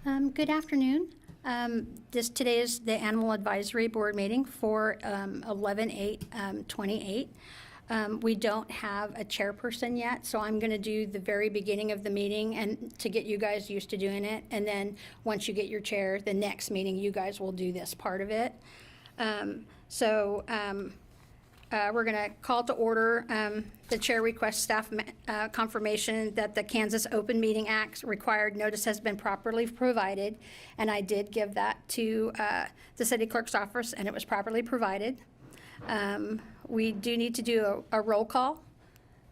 Good afternoon. Today is the Animal Advisory Board meeting for 11/8/28. We don't have a chairperson yet, so I'm going to do the very beginning of the meeting and to get you guys used to doing it. And then once you get your chair, the next meeting, you guys will do this part of it. We're going to call to order. The chair requests staff confirmation that the Kansas Open Meeting Act required notice has been properly provided, and I did give that to the city clerk's office, and it was properly provided. We do need to do a roll call,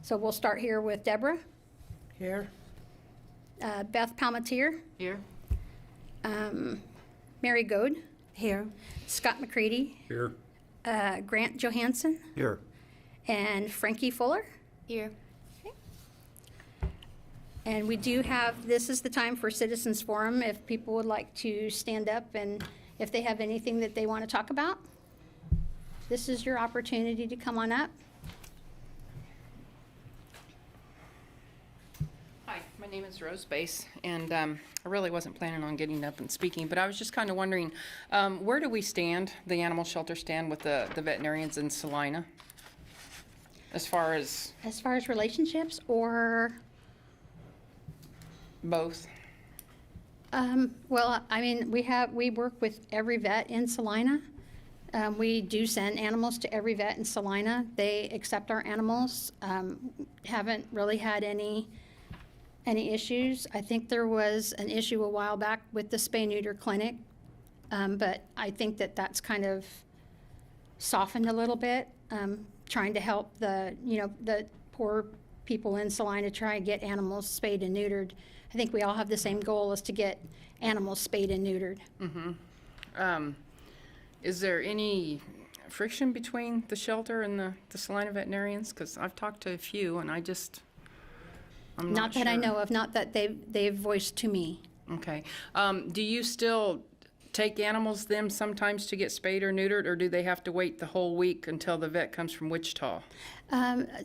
so we'll start here with Deborah. Here. Beth Palmatier. Here. Mary Goad. Here. Scott McCready. Here. Grant Johansson. Here. And Frankie Fuller. Here. Okay. And we do have, this is the time for Citizens Forum if people would like to stand up and if they have anything that they want to talk about. This is your opportunity to come on up. Hi, my name is Rose Bass, and I really wasn't planning on getting up and speaking, but I was just kind of wondering, where do we stand, the animal shelter stand with the veterinarians in Salina? As far as relationships or? both? Well, I mean, we work with every vet in Salina. We do send animals to every vet in Salina. They accept our animals. Haven't really had any issues. I think there was an issue a while back with the spay-neuter clinic, but I think that that's kind of softened a little bit, trying to help the poor people in Salina try and get animals spayed and neutered. I think we all have the same goal, is to get animals spayed and neutered. Mm-hmm. Is there any friction between the shelter and the Salina veterinarians? Because I've talked to a few, and I'm not that I sure. know of, not that they've voiced to me. Okay. Do you still take animals then sometimes to get spayed or neutered, or do they have to wait the whole week until the vet comes from Wichita?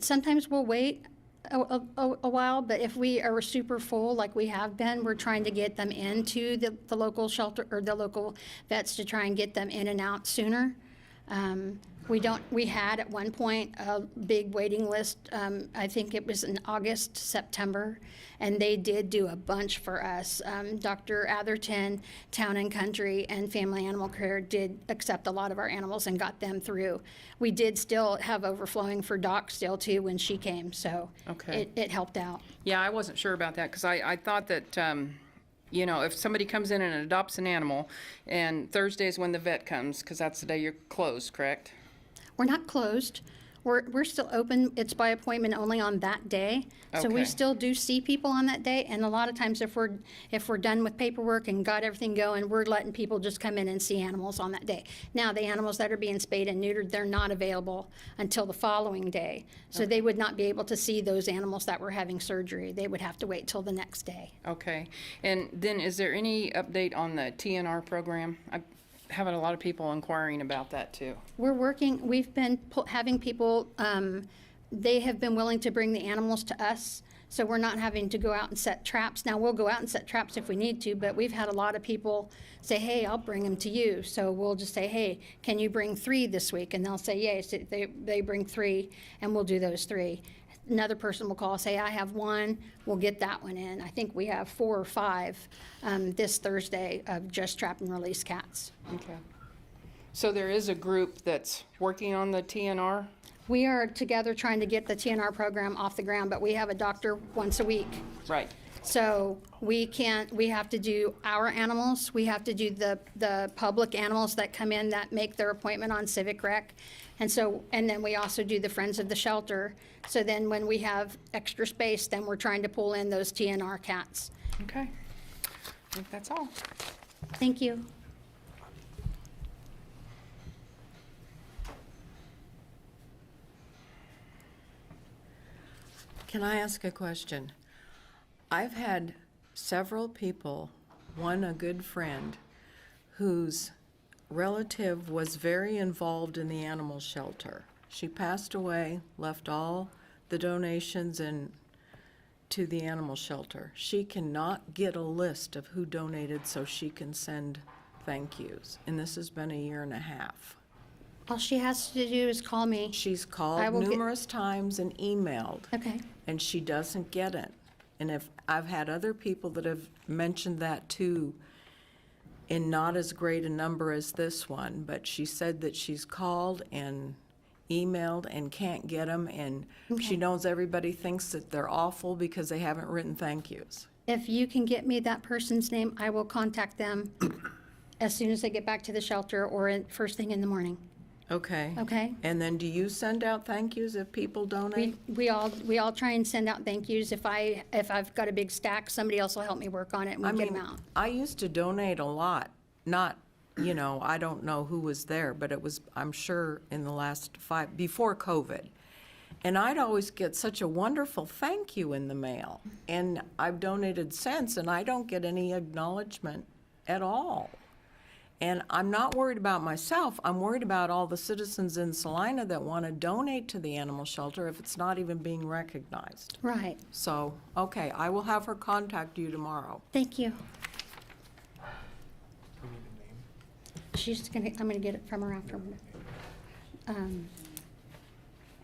Sometimes we'll wait a while, but if we are super full like we have been, we're trying to get them into the local shelter or the local vets to try and get them in and out sooner. We had at one point a big waiting list. I think it was in August, September, and they did do a bunch for us. Dr. Atherton, Town and Country, and Family Animal Care did accept a lot of our animals and got them through. We did still have overflowing for Doc still too when she came, so Okay. it helped out. Yeah, I wasn't sure about that because I thought that, if somebody comes in and adopts an animal, and Thursday is when the vet comes, because that's the day you're closed, correct? We're not closed. We're still open. It's by appointment only on that day. So we Okay. still do see people on that day. And a lot of times if we're done with paperwork and got everything going, we're letting people just come in and see animals on that day. Now, the animals that are being spayed and neutered, they're not available until the following day. So they would not be able to see those animals that were having surgery. They would have to wait till the next day. Okay. And then is there any update on the TNR program? I'm having a lot of people inquiring about that too. We're working, we've been having people, they have been willing to bring the animals to us, so we're not having to go out and set traps. Now, we'll go out and set traps if we need to, but we've had a lot of people say, hey, I'll bring them to you. So we'll just say, hey, can you bring 3 this week? And they'll say, yes, they bring 3, and we'll do those 3. Another person will call, say, I have 1, we'll get that one in. I think we have 4 or 5 this Thursday of just trap and release cats. Okay. So there is a group that's working on the TNR? We are together trying to get the TNR program off the ground, but we have a doctor once a week. Right. So we have to do our animals, we have to do the public animals that come in that make their appointment on Civic Rec. And then we also do the Friends of the Shelter. So then when we have extra space, then we're trying to pull in those TNR cats. Okay. I think that's all. Thank you. Can I ask a question? I've had several people, one a good friend, whose relative was very involved in the animal shelter. She passed away, left all the donations and to the animal shelter. She cannot get a list of who donated so she can send thank yous. And this has been a year and a half. All she has to do is call me. She's I called will get- numerous times and emailed, Okay. and she doesn't get it. And if, I've had other people that have mentioned that too, in not as great a number as this one, but she said that she's called and emailed and can't get them, and she knows everybody thinks that they're awful because they haven't written thank yous. If you can get me that person's name, I will contact them as soon as I get back to the shelter or first thing in the morning. Okay. Okay? And then do you send out thank yous if people donate? We all try and send out thank yous. If I've got a big stack, somebody else will help me work on it and I we get mean, them out. I used to donate a lot, not, you know, I don't know who was there, but it was, I'm sure, in the last before COVID. And I'd always get such a wonderful thank you in the mail. And I've donated since, and I don't get any acknowledgement at all. And I'm not worried about myself, I'm worried about all the citizens in Salina that want to donate to the animal shelter if it's not even being recognized. Right. So, okay, I will have her contact you tomorrow. Thank you. I'm gonna get it from her after. I'm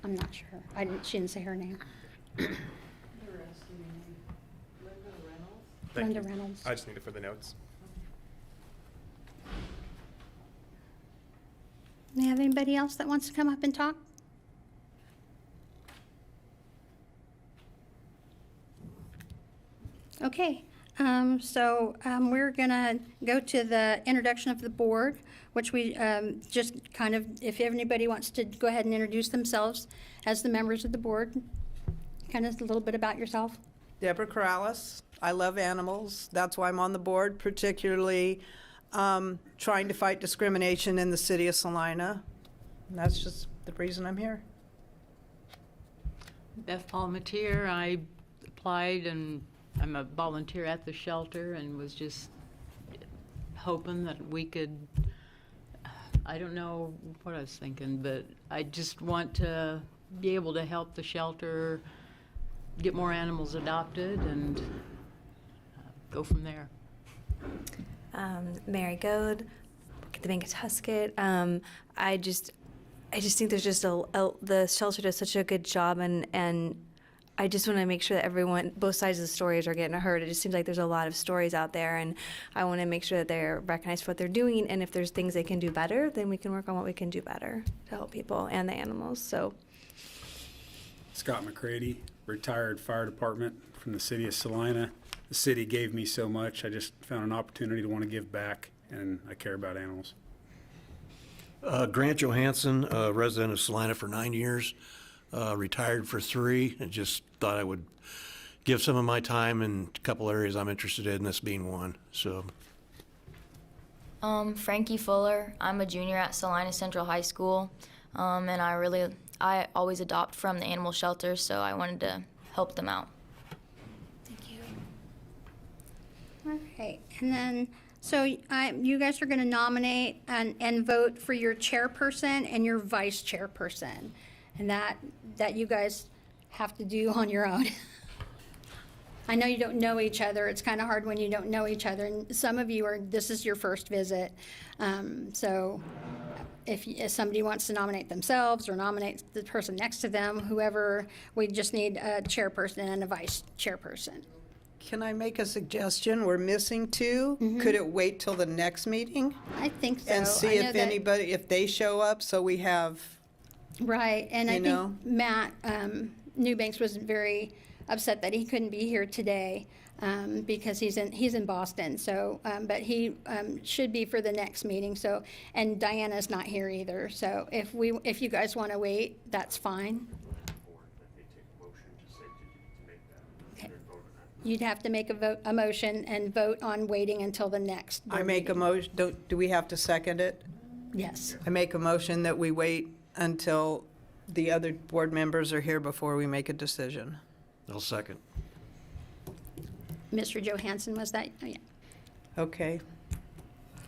not sure. She didn't say her name. Thank Linda you. Reynolds. I just need it for the notes. Do you have anybody else that wants to come up and talk? Okay, we're gonna go to the introduction of the board, which we just kind of, if anybody wants to go ahead and introduce themselves as the members of the board, kind of a little bit about yourself. Deborah Corrales. I love animals. That's why I'm on the board, particularly trying to fight discrimination in the city of Salina. And that's just the reason I'm here. Beth Palmatier, I applied and I'm a volunteer at the shelter and was just hoping that we could, I don't know what I was thinking, but I just want to be able to help the shelter get more animals adopted and go from there. Mary Goad, work at the Bank of Tuscot. I just think there's just the shelter does such a good job, and I just want to make sure that everyone, both sides of the stories are getting heard. It just seems like there's a lot of stories out there, and I want to make sure that they're recognized for what they're doing, and if there's things they can do better, then we can work on what we can do better to help people and the animals. So, Scott McCready, retired fire department from the city of Salina. The city gave me so much, I just found an opportunity to want to give back, and I care about animals. Grant Johansson, a resident of Salina for 9 years, retired for 3, and just thought I would give some of my time in a couple areas I'm interested in, this being one. So, Frankie Fuller. I'm a junior at Salina Central High School, and I always adopt from the animal shelter, so I wanted to help them out. Thank you. All right, and then, so you guys are gonna nominate and vote for your chairperson and your vice chairperson. And that you guys have to do on your own. I know you don't know each other. It's kind of hard when you don't know each other. And some of you this is your first visit. So if somebody wants to nominate themselves or nominate the person next to them, whoever, we just need a chairperson and a vice chairperson. Can I make a suggestion? We're missing 2. Could it wait till the next meeting? I think so. And see I know if that- anybody, if they show up, so we have, Right, and I You know? think Matt Newbanks was very upset that he couldn't be here today because he's in Boston. So, but he should be for the next meeting. So, and Diana's not here either. So, if you guys want to wait, that's fine. Okay. You'd have to make a motion and vote on waiting until the next. I board make a meeting. motion, do we have to second it? Yes. I make a motion that we wait until the other board members are here before we make a decision. I'll second. Mr. Johansson, was that? Oh, yeah. Okay.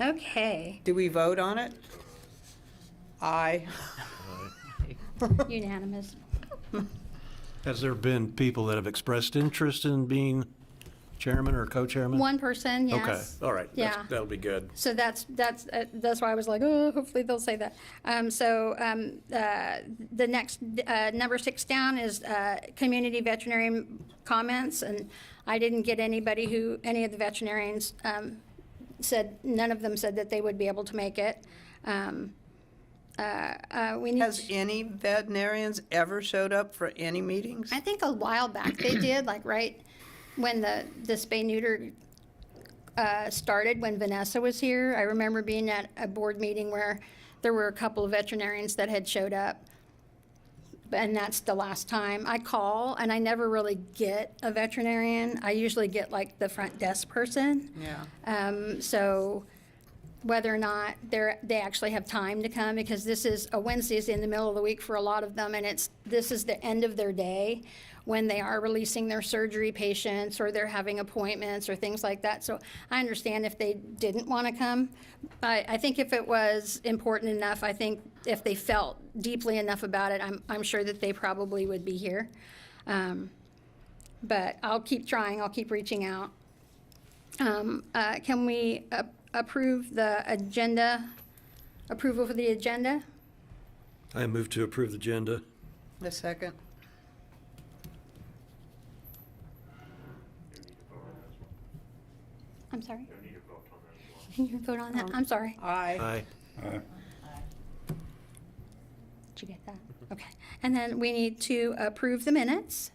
Okay. Do we vote on it? Aye. Unanimous. Has there been people that have expressed interest in being chairman or co-chairman? One person, yes. Okay, all right. Yeah. That'll be good. So that's why I was like, oh, hopefully they'll say that. The next, number 6 down is community veterinarian comments, and I didn't get any of the veterinarians none of them said that they would be able to make it. We need. Has any veterinarians ever showed up for any meetings? I think a while back they did, like right when the spay-neuter started, when Vanessa was here. I remember being at a board meeting where there were a couple of veterinarians that had showed up. And that's the last time. I call, and I never really get a veterinarian. I usually get like the front desk person. Yeah. So whether or not they actually have time to come, because this is a Wednesday's in the middle of the week for a lot of them, and this is the end of their day when they are releasing their surgery patients or they're having appointments or things like that. So I understand if they didn't want to come. I think if it was important enough, I think if they felt deeply enough about it, I'm sure that they probably would be here. But I'll keep trying. I'll keep reaching out. Can we approve the agenda? Approval for the agenda? I move to approve the agenda. The second. I'm sorry? You need to vote on that? I'm sorry. Aye. Aye. Did you get that? Okay. And then we need to approve the minutes.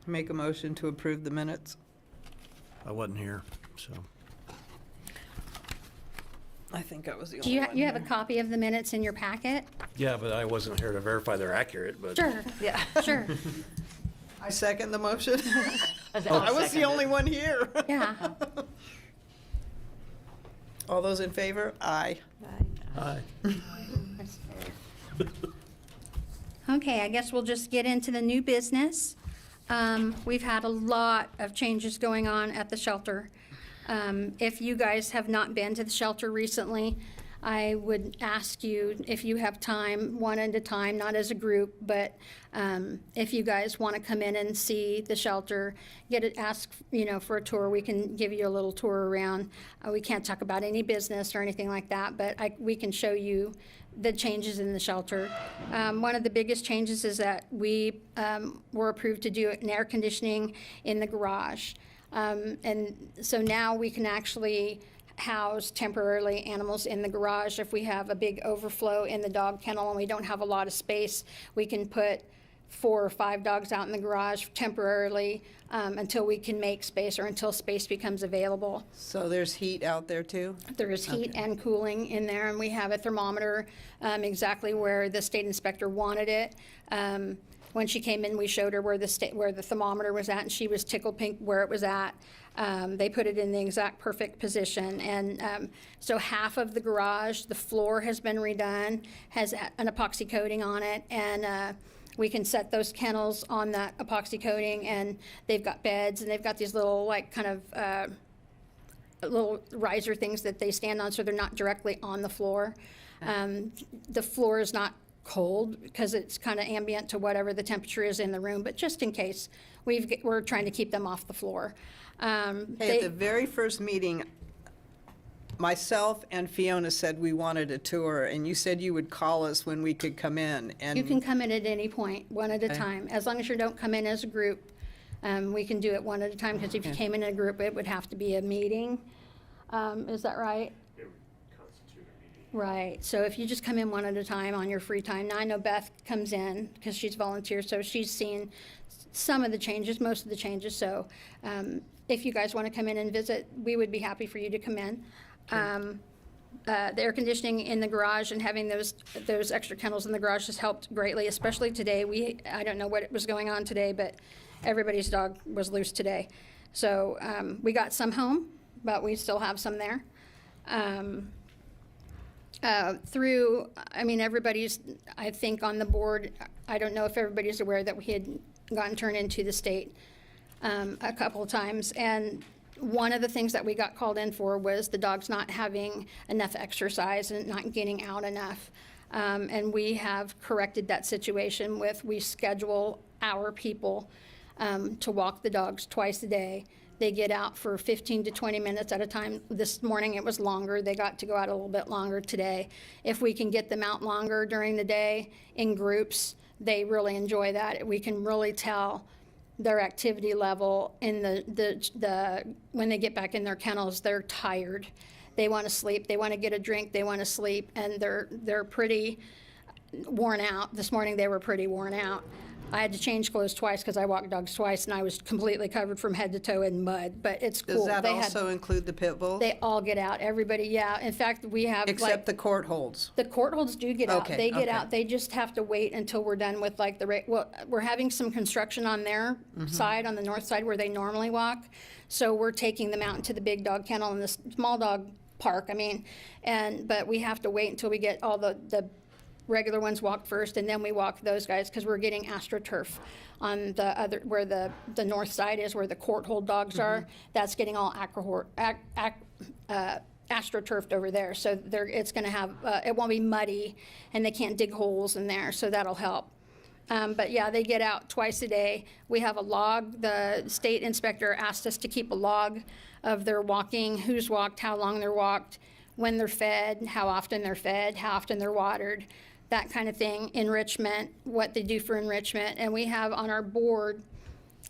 Make a motion to approve the minutes. I wasn't here, so. I think I was the Do only one. you have a here. copy of the minutes in your packet? Yeah, but I wasn't here to verify they're accurate, but. Sure. Yeah. Sure. I second the motion. I'll I was second the it. only one here. Yeah. All those in favor? Aye. Aye. Okay, I guess we'll just get into the new business. We've had a lot of changes going on at the shelter. If you guys have not been to the shelter recently, I would ask you, if you have time, one at a time, not as a group, but if you guys want to come in and see the shelter, ask, for a tour. We can give you a little tour around. We can't talk about any business or anything like that, but we can show you the changes in the shelter. One of the biggest changes is that we were approved to do an air conditioning in the garage. And so now we can actually house temporarily animals in the garage. If we have a big overflow in the dog kennel and we don't have a lot of space, we can put 4 or 5 dogs out in the garage temporarily until we can make space or until space becomes available. So there's heat out there too? There is heat and cooling in there, and we have a thermometer exactly where the state inspector wanted it. When she came in, we showed her where the thermometer was at, and she was tickled pink where it was at. They put it in the exact perfect position, and so half of the garage, the floor has been redone, has an epoxy coating on it, and we can set those kennels on that epoxy coating, and they've got beds, and they've got these little little riser things that they stand on, so they're not directly on the floor. The floor is not cold because it's kind of ambient to whatever the temperature is in the room, but just in case, we're trying to keep them off the floor. Hey, at the very first meeting, myself and Fiona said we wanted a tour, and you said you would call us when we could come in. And You can come in at any point, one at a Okay. time. As long as you don't come in as a group, we can do it one at a time, because if you came in a group, it would have to be a meeting. Is that right? It would constitute a meeting. Right, so if you just come in one at a time on your free time. Now, I know Beth comes in because she's volunteer, so she's seen some of the changes, most of the changes. So if you guys want to come in and visit, we would be happy for you to come in. The air conditioning in the garage and having those extra kennels in the garage has helped greatly, especially today. I don't know what was going on today, but everybody's dog was loose today. So we got some home, but we still have some there. Everybody's, I think, on the board, I don't know if everybody's aware that we had gotten turned into the state a couple of times. And one of the things that we got called in for was the dogs not having enough exercise and not getting out enough. And we have corrected that situation we schedule our people to walk the dogs twice a day. They get out for 15 to 20 minutes at a time. This morning it was longer. They got to go out a little bit longer today. If we can get them out longer during the day in groups, they really enjoy that. We can really tell their activity level in when they get back in their kennels. They're tired. They want to sleep. They want to get a drink. They want to sleep, and they're pretty worn out. This morning they were pretty worn out. I had to change clothes twice because I walked dogs twice, and I was completely covered from head to toe in mud. But it's cool. Does that also include the pit bulls? They all get out. Everybody, yeah. In fact, we have Except the court holds. the court holds do get out. Okay, They get okay. out. They just have to wait until we're done with like we're having some construction on their side, on the north side where they normally walk. So we're taking them out into the big dog kennel and the small dog park. But we have to wait until we get all the regular ones walked first, and then we walk those guys because we're getting AstroTurf on the other, where the north side is, where the court hold dogs are. That's getting all AstroTurfed over there. So it's going to have, it won't be muddy, and they can't dig holes in there, so that'll help. But yeah, they get out twice a day. We have a log. The state inspector asked us to keep a log of their walking, who's walked, how long they're walked, when they're fed, how often they're fed, how often they're watered, that kind of thing. Enrichment, what they do for enrichment. And we have on our board,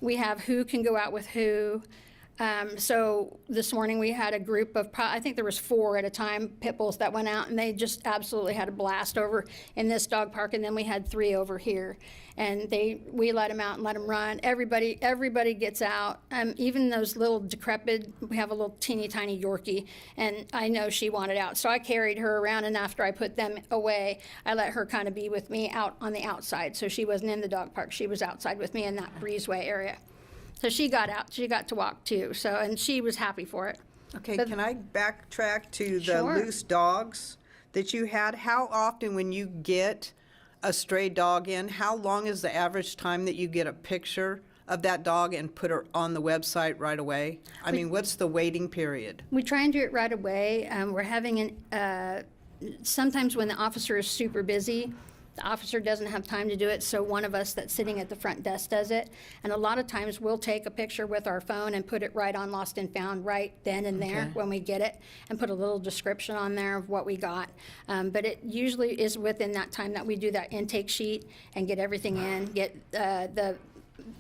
we have who can go out with who. So this morning we had a group of, I think there was 4 at a time, pit bulls that went out, and they just absolutely had a blast over in this dog park. And then we had 3 over here, and we let them out and let them run. Everybody gets out. Even those little decrepit, we have a little teeny tiny Yorkie, and I know she wanted out. So I carried her around, and after I put them away, I let her kind of be with me out on the outside. So she wasn't in the dog park. She was outside with me in that breezeway area. So she got out. She got to walk too. So, and she was happy for it. Okay, But- can I backtrack to the Sure. loose dogs that you had? How often when you get a stray dog in, how long is the average time that you get a picture of that dog and put her on the website right away? I mean, what's the waiting period? We try and do it right away. We're having sometimes when the officer is super busy, the officer doesn't have time to do it, so one of us that's sitting at the front desk does it. And a lot of times we'll take a picture with our phone and put it right on Lost and Found right then and there when we get it, and put a little description on there of what we got. But it usually is within that time that we do that intake sheet and get everything in, get the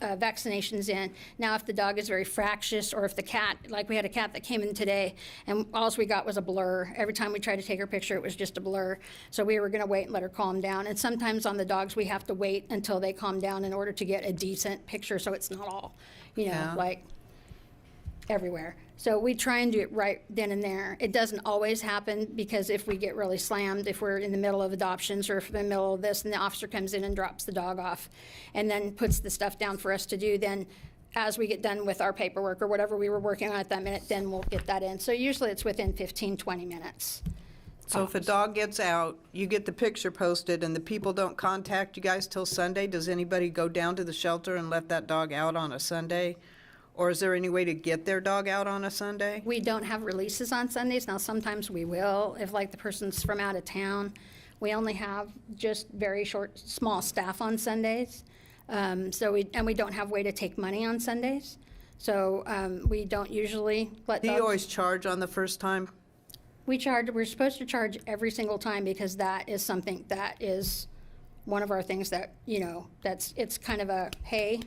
vaccinations in. Now, if the dog is very fractious, or if the cat, like we had a cat that came in today, and all we got was a blur. Every time we tried to take her picture, it was just a blur. So we were going to wait and let her calm down. And sometimes on the dogs, we have to wait until they calm down in order to get a decent picture, so it's not all, Yeah. like everywhere. So we try and do it right then and there. It doesn't always happen, because if we get really slammed, if we're in the middle of adoptions or if we're in the middle of this and the officer comes in and drops the dog off and then puts the stuff down for us to do, then as we get done with our paperwork or whatever we were working on at that minute, then we'll get that in. So usually it's within 15, 20 minutes. So if a dog gets out, you get the picture posted, and the people don't contact you guys till Sunday, does anybody go down to the shelter and let that dog out on a Sunday? Or is there any way to get their dog out on a Sunday? We don't have releases on Sundays. Now, sometimes we will, if like the person's from out of town. We only have just very short, small staff on Sundays. We don't have way to take money on Sundays. So we don't usually let Do you dogs. always charge on the first time? We're supposed to charge every single time, because that is something that is one of our things that, it's kind of a, hey,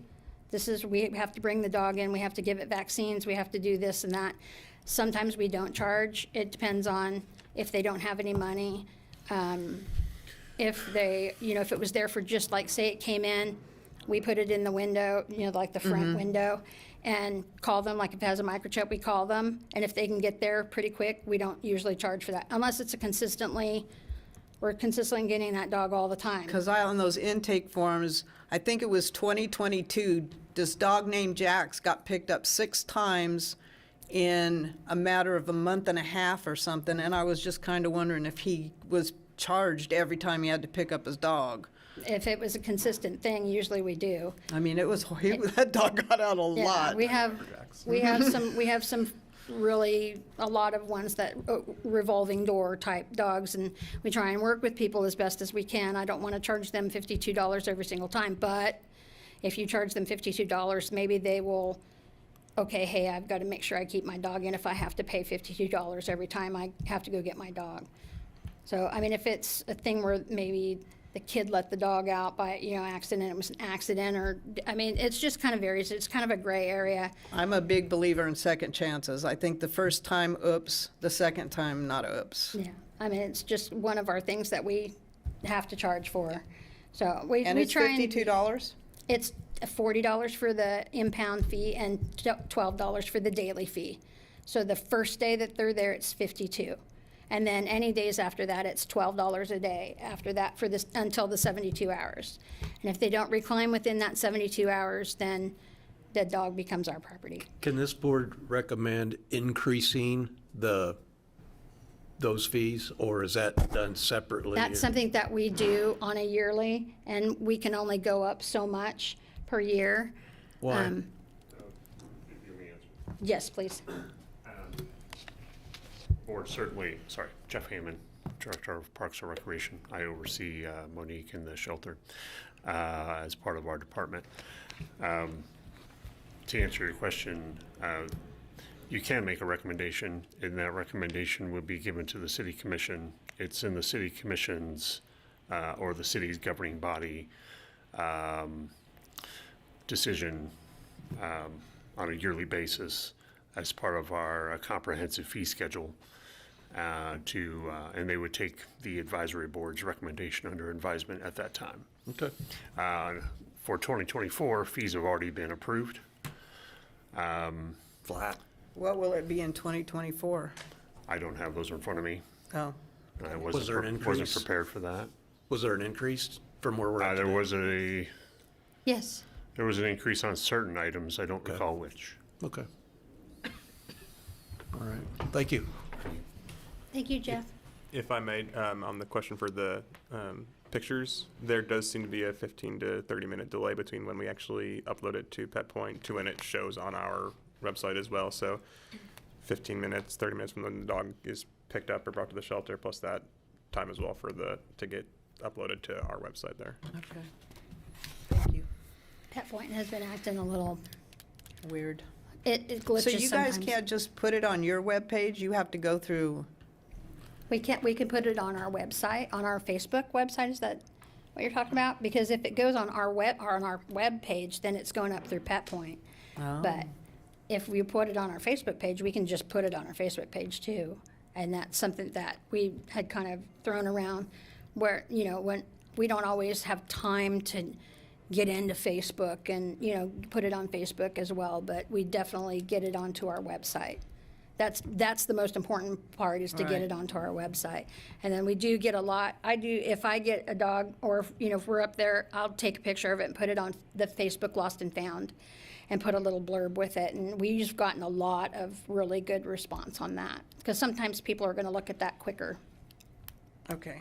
we have to bring the dog in, we have to give it vaccines, we have to do this and that. Sometimes we don't charge. It depends on if they don't have any money. If they, if it was there for just like, say it came in, we put it in the window, like the front window, and call them, like if it has a microchip, we call them. And if they can get there pretty quick, we don't usually charge for that, unless it's we're consistently getting that dog all the time. Because on those intake forms, I think it was 2022, this dog named Jax got picked up 6 times in a matter of a month and a half or something, and I was just kind of wondering if he was charged every time he had to pick up his dog. If it was a consistent thing, usually we do. I mean, that dog got out a Yeah, lot. we have some really a lot of ones that revolving door type dogs, and we try and work with people as best as we can. I don't want to charge them $52 every single time, but if you charge them $52, maybe they will, okay, hey, I've got to make sure I keep my dog in if I have to pay $52 every time I have to go get my dog. So, I mean, if it's a thing where maybe the kid let the dog out by, accident, it was an accident, or, I mean, it's just kind of varies. It's kind of a gray area. I'm a big believer in second chances. I think the first time, oops, the second time, not oops. Yeah, I mean, it's just one of our things that we have to charge for. So And we it's try and $52? it's $40 for the impound fee and $12 for the daily fee. So the first day that they're there, it's $52. And then any days after that, it's $12 a day after that for this, until the 72 hours. And if they don't reclaim within that 72 hours, then the dog becomes our property. Can this board recommend increasing those fees, or is that done separately? That's something that we do on a yearly, and we can only go up so much per year. Why? If you may answer. Yes, please. Board certainly, sorry, Jeff Hammond, Director of Parks and Recreation. I oversee Monique and the shelter as part of our department. To answer your question, you can make a recommendation, and that recommendation would be given to the City Commission. It's in the City Commission's or the city's governing body decision on a yearly basis as part of our comprehensive fee schedule. And they would take the advisory board's recommendation under advisement at that time. Okay. For 2024, fees have already been approved. Flat. What will it be in 2024? I don't have those in front of me. Oh, I Was there an wasn't increase? prepared for that. Was there an increase from where we're at There today? Yes. There was an increase on certain items. I don't recall which. Okay. All right. Thank you. Thank you, Jeff. If I may, on the question for the pictures, there does seem to be a 15 to 30-minute delay between when we actually upload it to PetPoint to when it shows on our website as well. So 15 minutes, 30 minutes from when the dog is picked up or brought to the shelter, plus that time as well for to get uploaded to our website there. okay. Thank you. Pet Point has been acting a little, Weird. it glitches So you guys sometimes. can't just put it on your webpage? You have to go through, We can put it on our website, on our Facebook website. Is that what you're talking about? Because if it goes on our web page, then it's going up through Pet Point. Oh. But if we put it on our Facebook page, we can just put it on our Facebook page too. And that's something that we had kind of thrown around where, when we don't always have time to get into Facebook and, put it on Facebook as well, but we definitely get it onto our website. That's the most important part, is to get Right. it onto our website. And then we do get a lot. If I get a dog, or if we're up there, I'll take a picture of it and put it on the Facebook Lost and Found and put a little blurb with it. And we've gotten a lot of really good response on that, because sometimes people are going to look at that quicker. okay.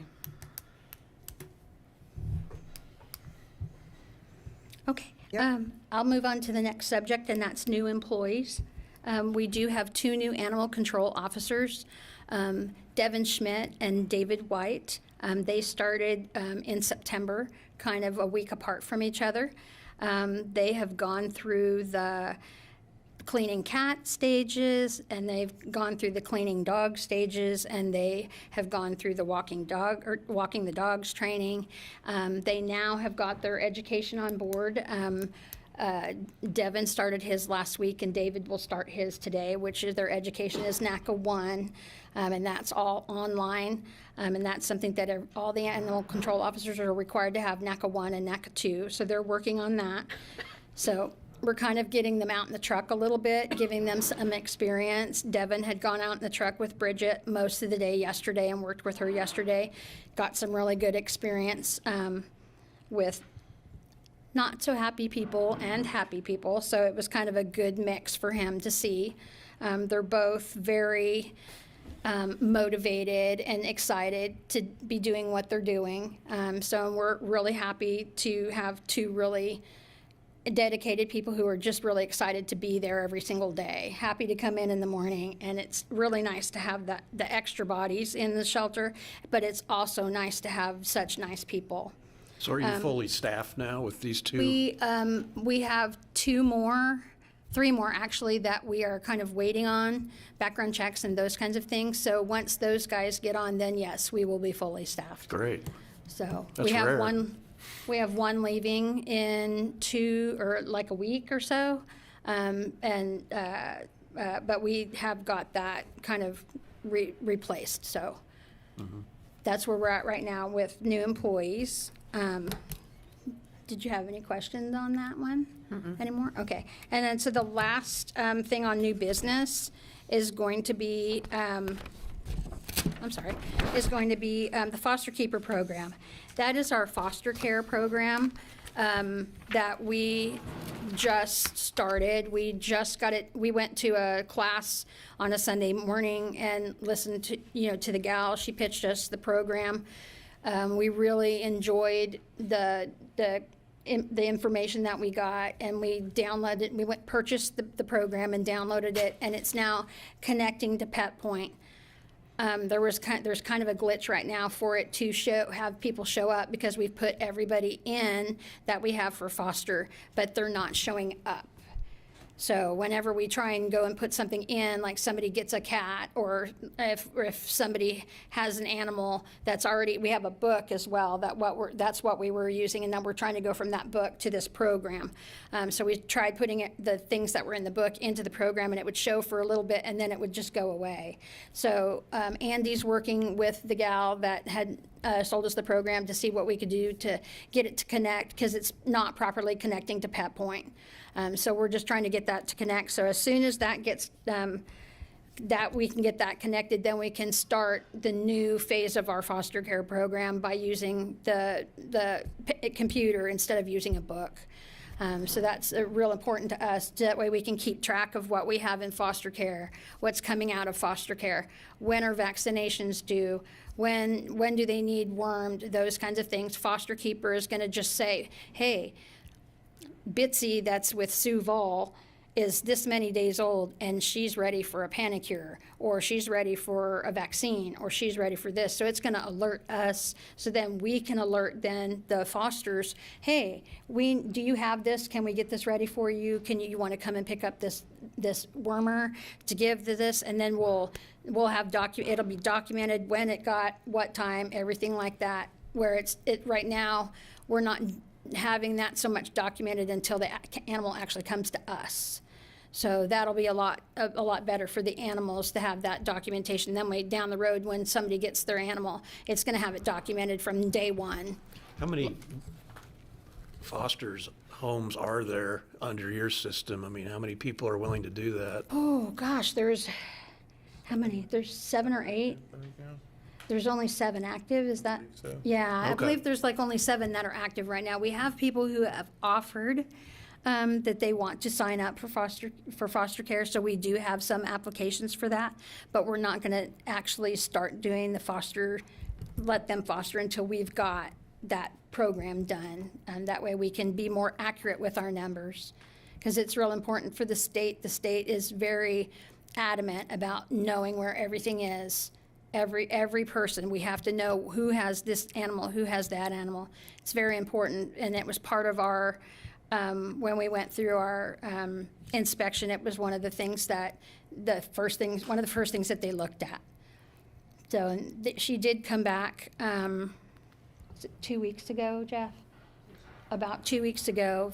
Okay. Yep. I'll move on to the next subject, and that's new employees. We do have 2 new animal control officers, Devin Schmidt and David White. They started in September, kind of a week apart from each other. They have gone through the cleaning cat stages, and they've gone through the cleaning dog stages, and they have gone through the walking the dogs training. They now have got their education on board. Devin started his last week, and David will start his today, which is their education is NACA 1, and that's all online. And that's something that all the animal control officers are required to have, NACA 1 and NACA 2. So they're working on that. So we're kind of getting them out in the truck a little bit, giving them some experience. Devin had gone out in the truck with Bridget most of the day yesterday and worked with her yesterday. Got some really good experience with not so happy people and happy people, so it was kind of a good mix for him to see. They're both very motivated and excited to be doing what they're doing. So we're really happy to have 2 really dedicated people who are just really excited to be there every single day, happy to come in the morning, and it's really nice to have the extra bodies in the shelter, but it's also nice to have such nice people. So are you fully staffed now with these two? We have three more actually, that we are kind of waiting on, background checks and those kinds of things. So once those guys get on, then yes, we will be fully staffed. Great. So That's we have rare. we have one leaving in a week or so, but we have got that kind of replaced. So that's where we're at right now with new employees. Did you have any questions on that one anymore? Okay. And then so the last thing on new business is going to be the foster keeper program. That is our foster care program that we just started. We just got it. We went to a class on a Sunday morning and listened to the gal. She pitched us the program. We really enjoyed the information that we got, and we downloaded. We purchased the program and downloaded it, and it's now connecting to Pet Point. There's kind of a glitch right now for it to have people show up, because we've put everybody in that we have for foster, but they're not showing up. So whenever we try and go and put something in, like somebody gets a cat, or if somebody has an animal that's already, we have a book as well, that's what we were using, and now we're trying to go from that book to this program. So we tried putting the things that were in the book into the program, and it would show for a little bit, and then it would just go away. So Andy's working with the gal that had sold us the program to see what we could do to get it to connect, because it's not properly connecting to Pet Point. So we're just trying to get that to connect. So as soon as that gets, that we can get that connected, then we can start the new phase of our foster care program by using the computer instead of using a book. So that's real important to us. That way we can keep track of what we have in foster care, what's coming out of foster care, when are vaccinations due, when do they need wormed, those kinds of things. Foster keeper is going to just say, hey, Bitsy, that's with Sue Vol, is this many days old, and she's ready for a panicure, or she's ready for a vaccine, or she's ready for this. So it's going to alert us, so then we can alert then the fosters, hey, do you have this? Can we get this ready for you? You want to come and pick up this wormer to give to this? And then we'll have it'll be documented when it got, what time, everything like that. Where right now, we're not having that so much documented until the animal actually comes to us. So that'll be a lot better for the animals to have that documentation. Then down the road, when somebody gets their animal, it's going to have it documented from day one. How many fosters homes are there under your system? I mean, how many people are willing to do that? Oh gosh, there's how many? There's 7 or 8. There's only 7 active, is that? so. Yeah, I Okay. believe there's only 7 that are active right now. We have people who have offered that they want to sign up for foster care, so we do have some applications for that, but we're not gonna actually start doing let them foster until we've got that program done. That way we can be more accurate with our numbers, because it's real important for the state. The state is very adamant about knowing where everything is. Every person, we have to know who has this animal, who has that animal. It's very important, and it was part of our, when we went through our inspection, it was one of the things that, one of the first things that they looked at. So she did come back, was it 2 weeks ago, Jeff? About 2 weeks ago,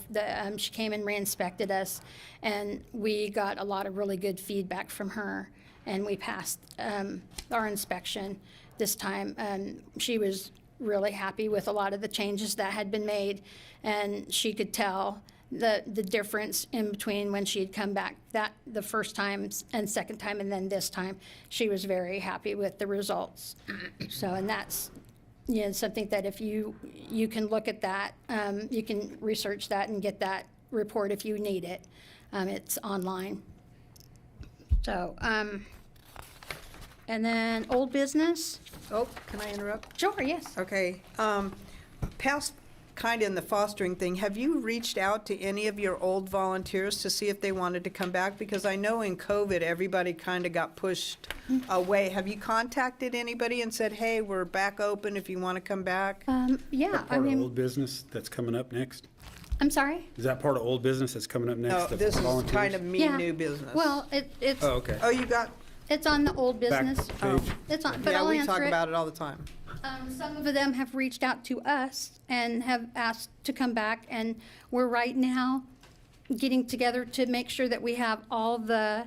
she came and re-inspected us, and we got a lot of really good feedback from her. And we passed our inspection this time. She was really happy with a lot of the changes that had been made, and she could tell the difference in between when she had come back the first time and second time, and then this time. She was very happy with the results. So, and that's something that if you can look at that, you can research that and get that report if you need it. It's online. So, and then old business. Oh, can I interrupt? Sure, yes. Okay. kind of in the fostering thing, have you reached out to any of your old volunteers to see if they wanted to come back? Because I know in COVID, everybody kind of got pushed away. Have you contacted anybody and said, hey, we're back open if you want to come back? Yeah, I Part of mean, old business that's coming up next? I'm sorry? Is that part of old business that's coming up next? No, the this is volunteers? kind of me Yeah. new business. Well, it's, Oh, okay. Oh, you got, it's on the old Back business. page. It's on, but yeah, I'll we answer talk it. about it all the time. Some of them have reached out to us and have asked to come back, and we're right now getting together to make sure that we have all the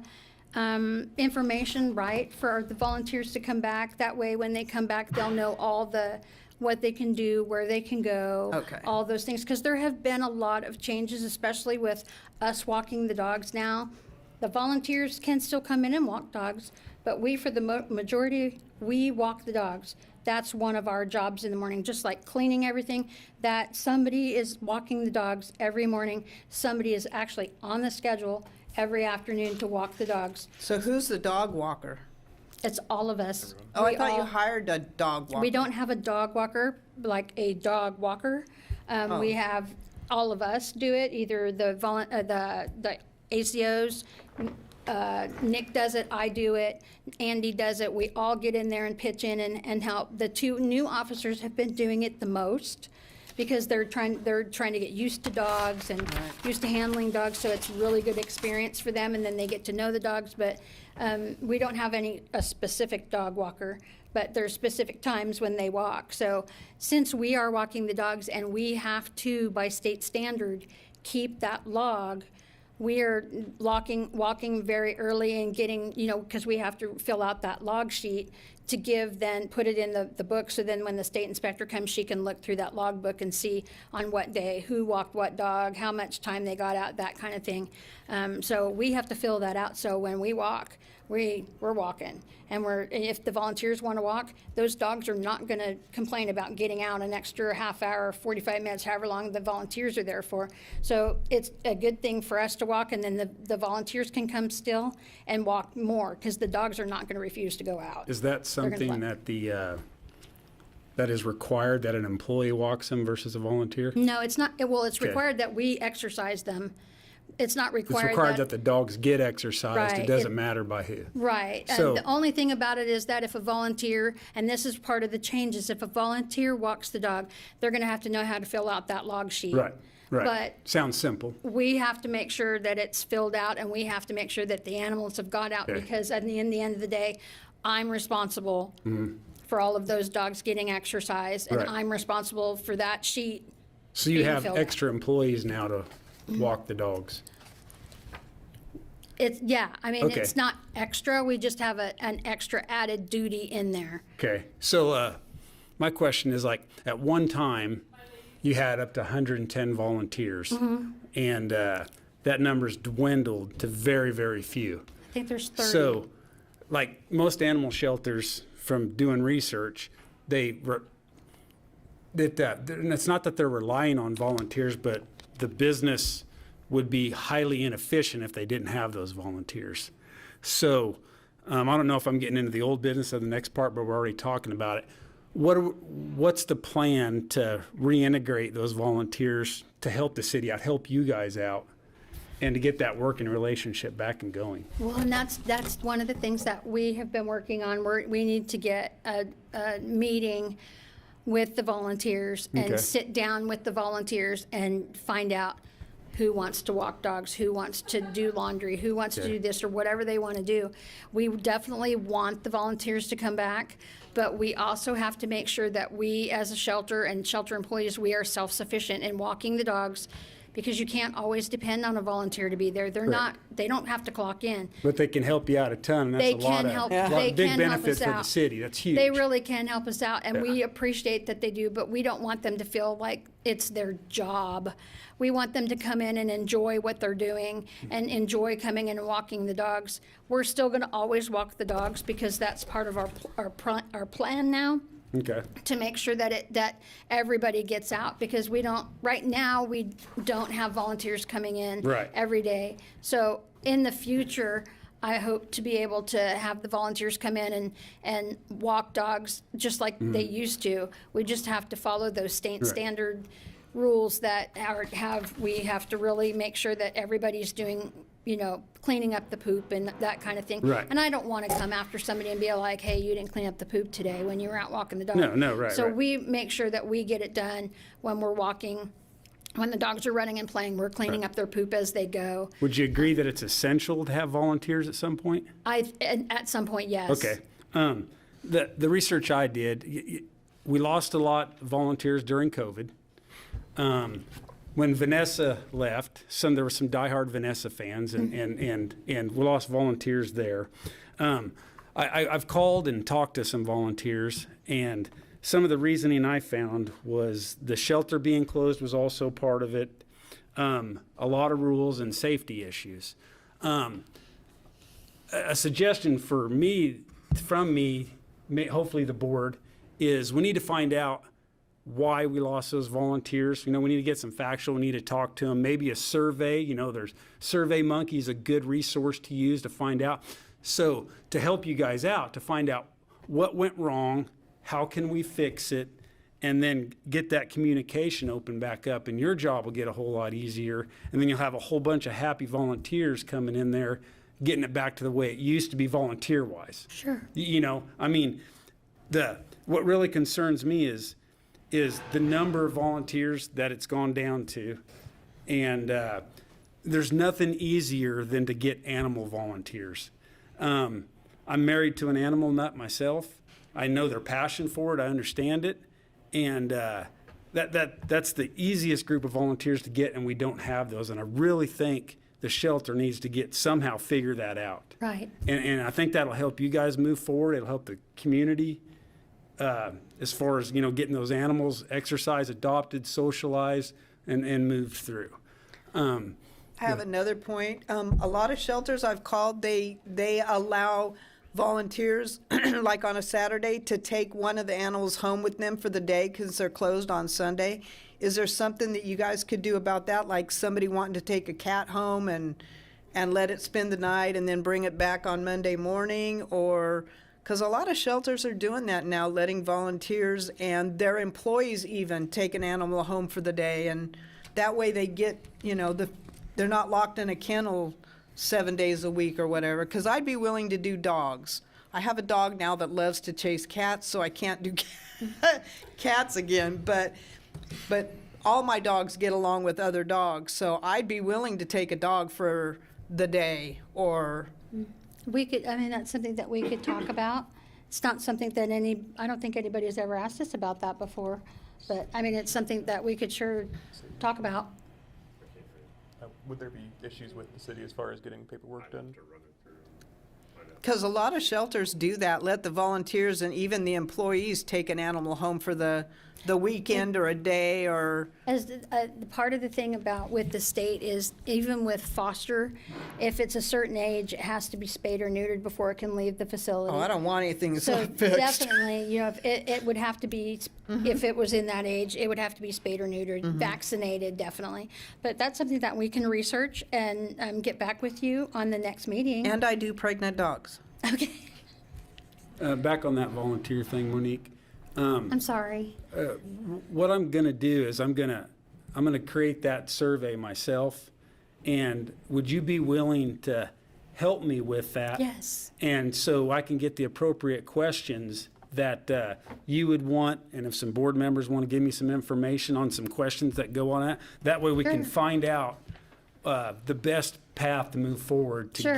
information right for the volunteers to come back. That way, when they come back, they'll know all the, what they can do, where they can go, Okay. all those things. Because there have been a lot of changes, especially with us walking the dogs now. The volunteers can still come in and walk dogs, but we, for the majority, we walk the dogs. That's one of our jobs in the morning, just like cleaning everything, that somebody is walking the dogs every morning. Somebody is actually on the schedule every afternoon to walk the dogs. So who's the dog walker? It's all of us. Oh, I We thought you all- hired a dog walker. We don't have a dog walker, like a dog walker. We have, all of us do it, either the ACOs, Nick does it, I do it, Andy does it. We all get in there and pitch in and help. The two new officers have been doing it the most because they're trying to get used to dogs and used to handling dogs, so it's really good experience for them, and then they get to know the dogs. But we don't have a specific dog walker, but there's specific times when they walk. So since we are walking the dogs and we have to, by state standard, keep that log, we are walking very early and getting, because we have to fill out that log sheet to give, then put it in the book, so then when the state inspector comes, she can look through that log book and see on what day, who walked what dog, how much time they got out, that kind of thing. So we have to fill that out, so when we walk, we're walking. And if the volunteers want to walk, those dogs are not going to complain about getting out an extra half hour, 45 minutes, however long the volunteers are there for. So it's a good thing for us to walk, and then the volunteers can come still and walk more, because the dogs are not going to refuse to go out. Is that They're gonna something let- that that is required, that an employee walks them versus a volunteer? No, it's not. Well, it's Okay. required that we exercise them. It's not It's required required that the dogs get exercised. Right. It doesn't matter by who. Right. So- And the only thing about it is that if a volunteer, and this is part of the changes, if a volunteer walks the dog, they're going to have to know how to fill out that log sheet. Right, right. But Sounds simple. we have to make sure that it's filled out, and we have to make sure that the animals have got out, Okay. because in the end of the day, I'm responsible for all of those dogs getting exercise, and Right. I'm responsible for that sheet. So you being have filled out. extra employees now to walk the dogs? I mean, Okay. it's not extra, we just have an extra added duty in there. Okay, so my question is, like, at one time, you had up to 110 volunteers, and that number's dwindled to very, very few. I think there's 30. So, like most animal shelters, from doing research, and it's not that they're relying on volunteers, but the business would be highly inefficient if they didn't have those volunteers. So, I don't know if I'm getting into the old business of the next part, but we're already talking about it. What's the plan to reintegrate those volunteers to help the city out, help you guys out, and to get that working relationship back and going? Well, and that's one of the things that we have been working on. We need to get a meeting with the volunteers and Okay. sit down with the volunteers and find out who wants to walk dogs, who wants to do laundry, who wants to Okay. do this or whatever they want to do. We definitely want the volunteers to come back, but we also have to make sure that we, as a shelter and shelter employees, we are self-sufficient in walking the dogs, because you can't always depend on a volunteer to be there. They don't have to clock in. But they can help you out a ton, and that's They a lot can of, help- lot they of big can help benefits us for the out. city. That's huge. They really can help us out, and we appreciate that they do, but we don't want them to feel like it's their job. We want them to come in and enjoy what they're doing and enjoy coming in and walking the dogs. We're still going to always walk the dogs, because that's part of our plan now, Okay. to make sure that everybody gets out, because right now, we don't have volunteers coming in Right. every day. So in the future, I hope to be able to have the volunteers come in and walk dogs just like they used to. We just have to follow those state standard rules that we have to really make sure that everybody's doing, cleaning up the poop and that kind of thing. Right. And I don't want to come after somebody and be like, hey, you didn't clean up the poop today when you were out walking the dog. No, right, So right. we make sure that we get it done when we're walking. When the dogs are running and playing, we're cleaning up their poop as they go. Would you agree that it's essential to have volunteers at some point? At some point, yes. Okay. The research I did, we lost a lot of volunteers during COVID. When Vanessa left, there were some diehard Vanessa fans, and we lost volunteers there. I've called and talked to some volunteers, and some of the reasoning I found was the shelter being closed was also part of it. A lot of rules and safety issues. A suggestion from me, hopefully the board, is we need to find out why we lost those volunteers. We need to get some factual, we need to talk to them, maybe a survey. There's SurveyMonkey is a good resource to use to find out. So to help you guys out, to find out what went wrong, how can we fix it, and then get that communication open back up, and your job will get a whole lot easier, and then you'll have a whole bunch of happy volunteers coming in there, getting it back to the way it used to be volunteer-wise. Sure. What really concerns me is the number of volunteers that it's gone down to, and there's nothing easier than to get animal volunteers. I'm married to an animal nut myself. I know their passion for it. I understand it, and that's the easiest group of volunteers to get, and we don't have those. And I really think the shelter needs to somehow figure that out. Right. And I think that'll help you guys move forward. It'll help the community as far as getting those animals exercised, adopted, socialized, and moved through. I have another point. A lot of shelters I've called, they allow volunteers, like on a Saturday, to take one of the animals home with them for the day because they're closed on Sunday. Is there something that you guys could do about that? Like somebody wanting to take a cat home and let it spend the night and then bring it back on Monday morning? Or, because a lot of shelters are doing that now, letting volunteers and their employees even take an animal home for the day. And that way they get, they're not locked in a kennel 7 days a week or whatever, because I'd be willing to do dogs. I have a dog now that loves to chase cats, so I can't do cats again, but all my dogs get along with other dogs, so I'd be willing to take a dog for the day. Or That's something that we could talk about. It's not something that I don't think anybody's ever asked us about that before, but it's something that we could sure talk about. Would there be issues with the city as far as getting paperwork done? because a lot of shelters do that, let the volunteers and even the employees take an animal home for the weekend or a day or. As part of the thing about with the state is even with foster, if it's a certain age, it has to be spayed or neutered before it can leave the facility. Oh, I don't want anything that's So not fixed. definitely, if it would have to be, if it was in that age, it would have to be spayed or neutered, vaccinated, definitely. But that's something that we can research and get back with you on the next meeting. And I do pregnant dogs. Okay, Back on that volunteer thing, Monique. I'm sorry. What I'm going to do is I'm going to create that survey myself. And would you be willing to help me with that? Yes. And so I can get the appropriate questions that you would want, and if some board members want to give me some information on some questions that go on that way we can Sure. find out the best path to move forward Sure.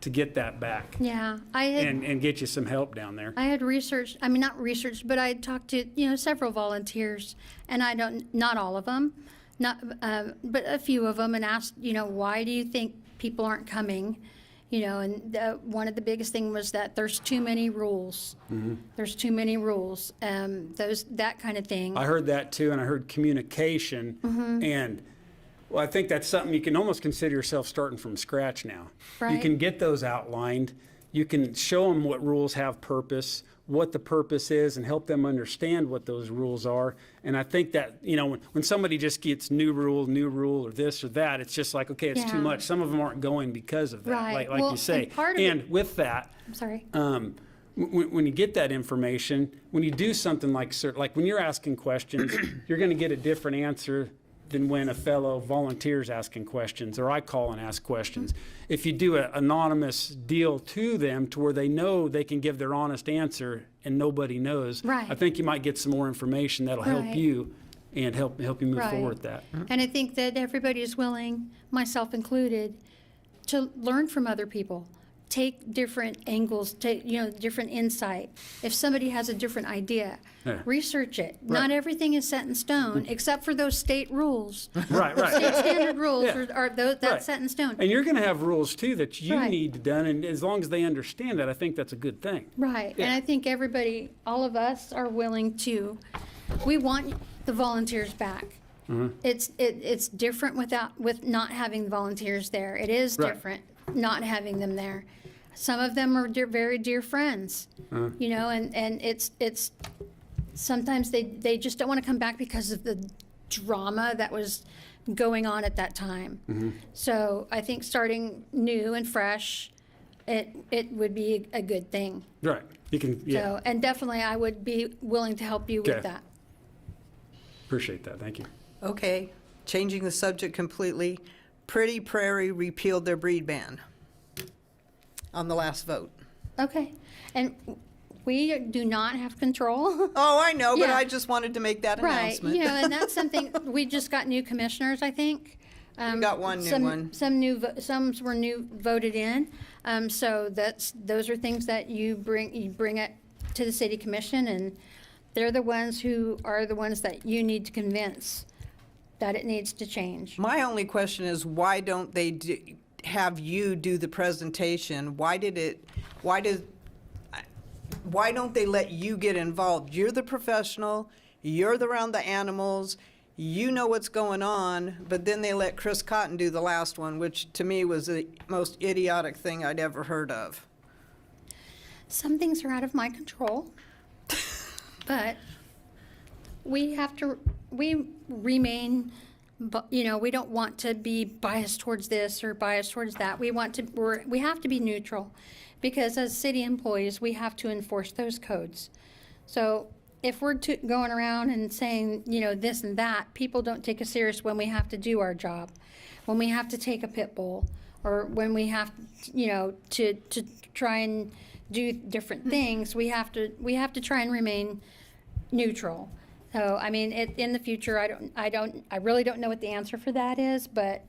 to get that back Yeah, I had. and get you some help down there. I had researched, not researched, but I had talked to, several volunteers, and not all of them, but a few of them, and asked, why do you think people aren't coming? And one of the biggest thing was that there's too many rules. There's too many rules, that kind of thing. I heard that too, and I heard communication, and well, I think that's something you can almost consider yourself starting from scratch now. You Right. can get those outlined. You can show them what rules have purpose, what the purpose is, and help them understand what those rules are. And I think that, when somebody just gets new rule, or this or that, it's just like, okay, it's too Yeah. much. Some of them aren't going because of that, Right. like Well, you say. and part of it- with that, I'm sorry. when you get that information, when you do something like when you're asking questions, you're going to get a different answer than when a fellow volunteer's asking questions, or I call and ask questions. If you do an anonymous deal to them to where they know they can give their honest answer and nobody knows, Right. I think you might get some more information that'll help Right. you and help you move Right. forward with that. And I think that everybody is willing, myself included, to learn from other people. Take different angles, take, different insight. If somebody has a different idea, Yeah. research it. Not everything is set in stone, except for those state rules. Right, right. State standard rules Yeah. are those, that's Right. set in stone. And you're going to have rules too that you Right. need done, and as long as they understand that, I think that's a good thing. Right, and Yeah. I think everybody, all of us are willing to, we want the volunteers back. Mm-hmm. It's different with not having the volunteers there. It is Right. different not having them there. Some of them are very dear friends, Uh-huh. and it's, sometimes they just don't want to come back because of the drama that was going on at that time. Mm-hmm. So I think starting new and fresh, it would be a good thing. Right. You can, yeah, So, and definitely I would be willing to help you with Okay. that. appreciate that. Thank you. Okay, changing the subject completely. Pretty Prairie repealed their breed ban on the last vote. Okay, and we do not have control. Oh, I know, but Yeah. I just wanted to make that Right, announcement. and that's something, we just got new commissioners, I think. We got one new one. Some were new voted in, so those are things that you bring it to the city commission, and they're the ones who are the ones that you need to convince that it needs to change. My only question is, why don't they have you do the presentation? Why don't they let you get involved? You're the professional, you're around the animals, you know what's going on, but then they let Chris Cotton do the last one, which to me was the most idiotic thing I'd ever heard of. Some things are out of my control, but we remain, we don't want to be biased towards this or biased towards that. We have to be neutral, because as city employees, we have to enforce those codes. So if we're going around and saying, this and that, people don't take us serious when we have to do our job, when we have to take a pit bull, or when we have, to try and do different things. We have to try and remain neutral. So, I mean, in the future, I really don't know what the answer for that is, but,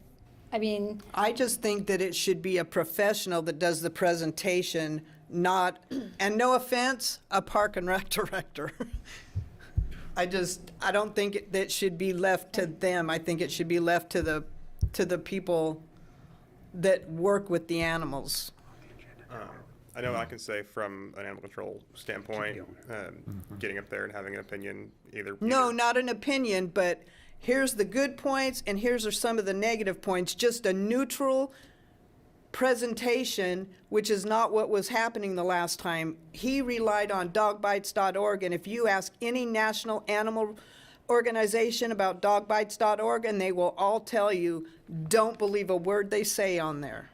I mean, I just think that it should be a professional that does the presentation, not, and no offense, a park and rec director. I don't think that should be left to them. I think it should be left to the people that work with the animals. I know I can say from an animal control standpoint, getting up there and having an opinion No, not an opinion, but here's the good points and here's are some of the negative points. Just a neutral presentation, which is not what was happening the last time. He relied on dogbites.org, and if you ask any national animal organization about dogbites.org, and they will all tell you, don't believe a word they say on there.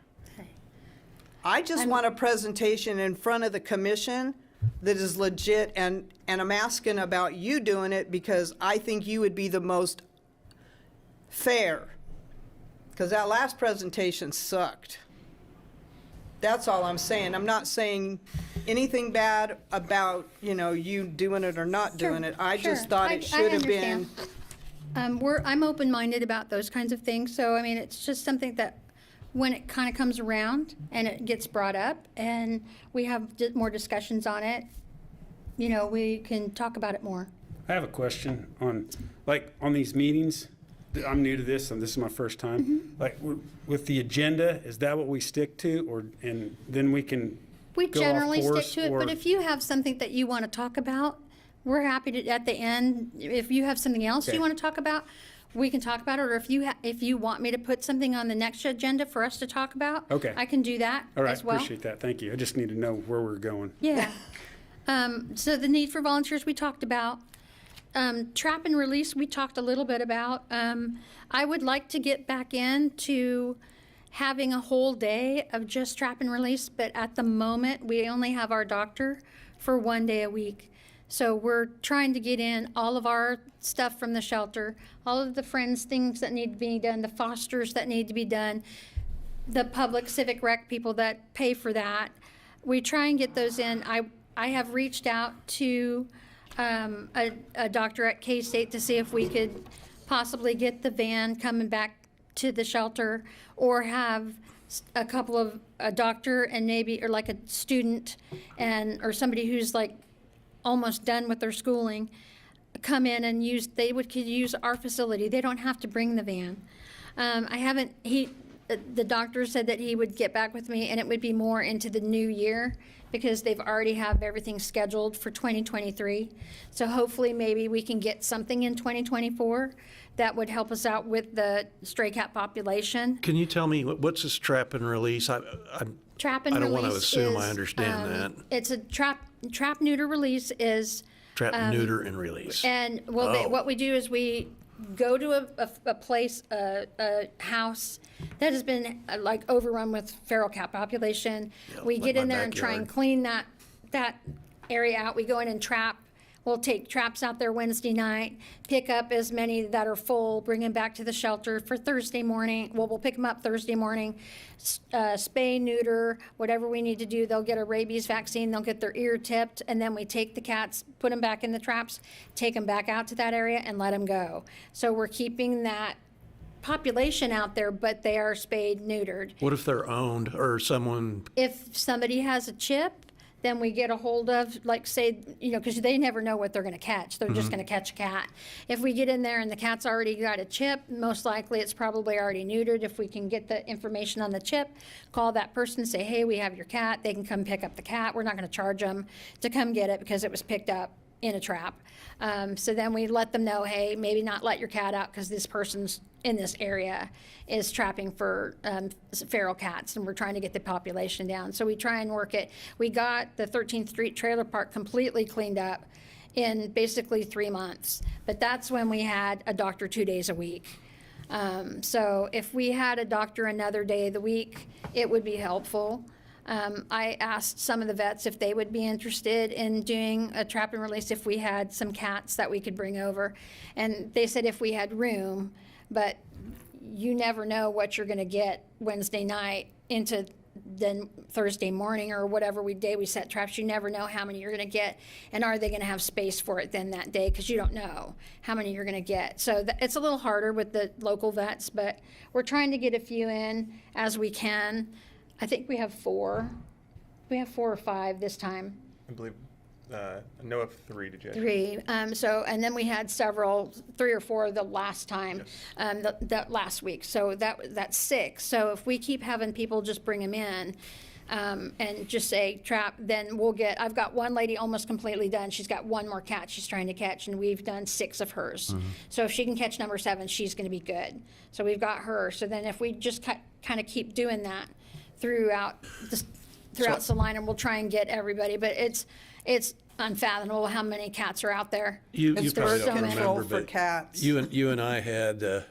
I just want a presentation in front of the commission that is legit, and I'm asking about you doing it because I think you would be the most fair, because that last presentation sucked. That's all I'm saying. I'm not saying anything bad about, you doing it or not doing it. I just thought it should have been. I'm open-minded about those kinds of things, so, I mean, it's just something that when it kind of comes around and it gets brought up and we have more discussions on it, we can talk about it more. I have a question on these meetings. I'm new to this, and this is my first time. Mm-hmm. Like, with the agenda, is that what we stick to, and then we can We go off generally stick course, to it, or- but if you have something that you want to talk about, we're happy to, at the end, if you have something else Okay. you want to talk about, we can talk about it, or if you want me to put something on the next agenda for us to talk about, Okay. I can do that All right, as well. appreciate that. Thank you. I just need to know where we're going. Yeah. So the need for volunteers we talked about. Trap and release we talked a little bit about. I would like to get back into having a whole day of just trap and release, but at the moment we only have our doctor for 1 day a week. So we're trying to get in all of our stuff from the shelter, all of the friends, things that need to be done, the fosters that need to be done, the public civic rec people that pay for that. We try and get those in. I have reached out to a doctor at K-State to see if we could possibly get the van coming back to the shelter, or have a couple of, a doctor and maybe, or like a student or somebody who's like almost done with their schooling, come in and could use our facility. They don't have to bring the van. The doctor said that he would get back with me, and it would be more into the new year, because they've already have everything scheduled for 2023. So hopefully maybe we can get something in 2024 that would help us out with the stray cat population. Can you tell me, what's this trap and release? Trap and I don't release want to assume I is, understand that. It's a trap-neuter-release is, Trap, neuter, and release. and Oh. what we do is we go to a place, a house that has been like overrun with feral cat population. We like get in my there and try and backyard. clean that area out. We go in and trap. We'll take traps out there Wednesday night, pick up as many that are full, bring them back to the shelter for Thursday morning. Well, we'll pick them up Thursday morning, spay, neuter, whatever we need to do. They'll get a rabies vaccine, they'll get their ear tipped, and then we take the cats, put them back in the traps, take them back out to that area and let them go. So we're keeping that population out there, but they are spayed, neutered. What if they're owned or someone, If somebody has a chip, then we get a hold of, like, say, because they never know what they're going to catch. They're just going to catch a cat. If we get in there and the cat's already got a chip, most likely it's probably already neutered. If we can get the information on the chip, call that person, say, hey, we have your cat. They can come pick up the cat. We're not going to charge them to come get it because it was picked up in a trap. So then we let them know, hey, maybe not let your cat out because this person's in this area is trapping for feral cats, and we're trying to get the population down. So we try and work it. We got the 13th Street Trailer Park completely cleaned up in basically 3 months, but that's when we had a doctor 2 days a week. So if we had a doctor another day of the week, it would be helpful. I asked some of the vets if they would be interested in doing a trap and release if we had some cats that we could bring over. And they said if we had room, but you never know what you're going to get Wednesday night into then Thursday morning or whatever day we set traps. You never know how many you're going to get, and are they going to have space for it then that day, because you don't know how many you're going to get. So it's a little harder with the local vets, but we're trying to get a few in as we can. I think we have 4. We have 4 or 5 this time. I believe, I know of 3, did you? 3. And then we had 3 or 4 the last time, that last week. So that's 6. So if we keep having people just bring them in, and just say trap, then I've got one lady almost completely done. She's got 1 more cat she's trying to catch, and we've done 6 of hers. So if she can catch number 7, she's going to be good. So we've got her. So then if we just kind of keep doing that throughout Salina, we'll try and get everybody. But it's unfathomable how many cats are out there. you It's probably birth don't control remember, for but cats. you and I had,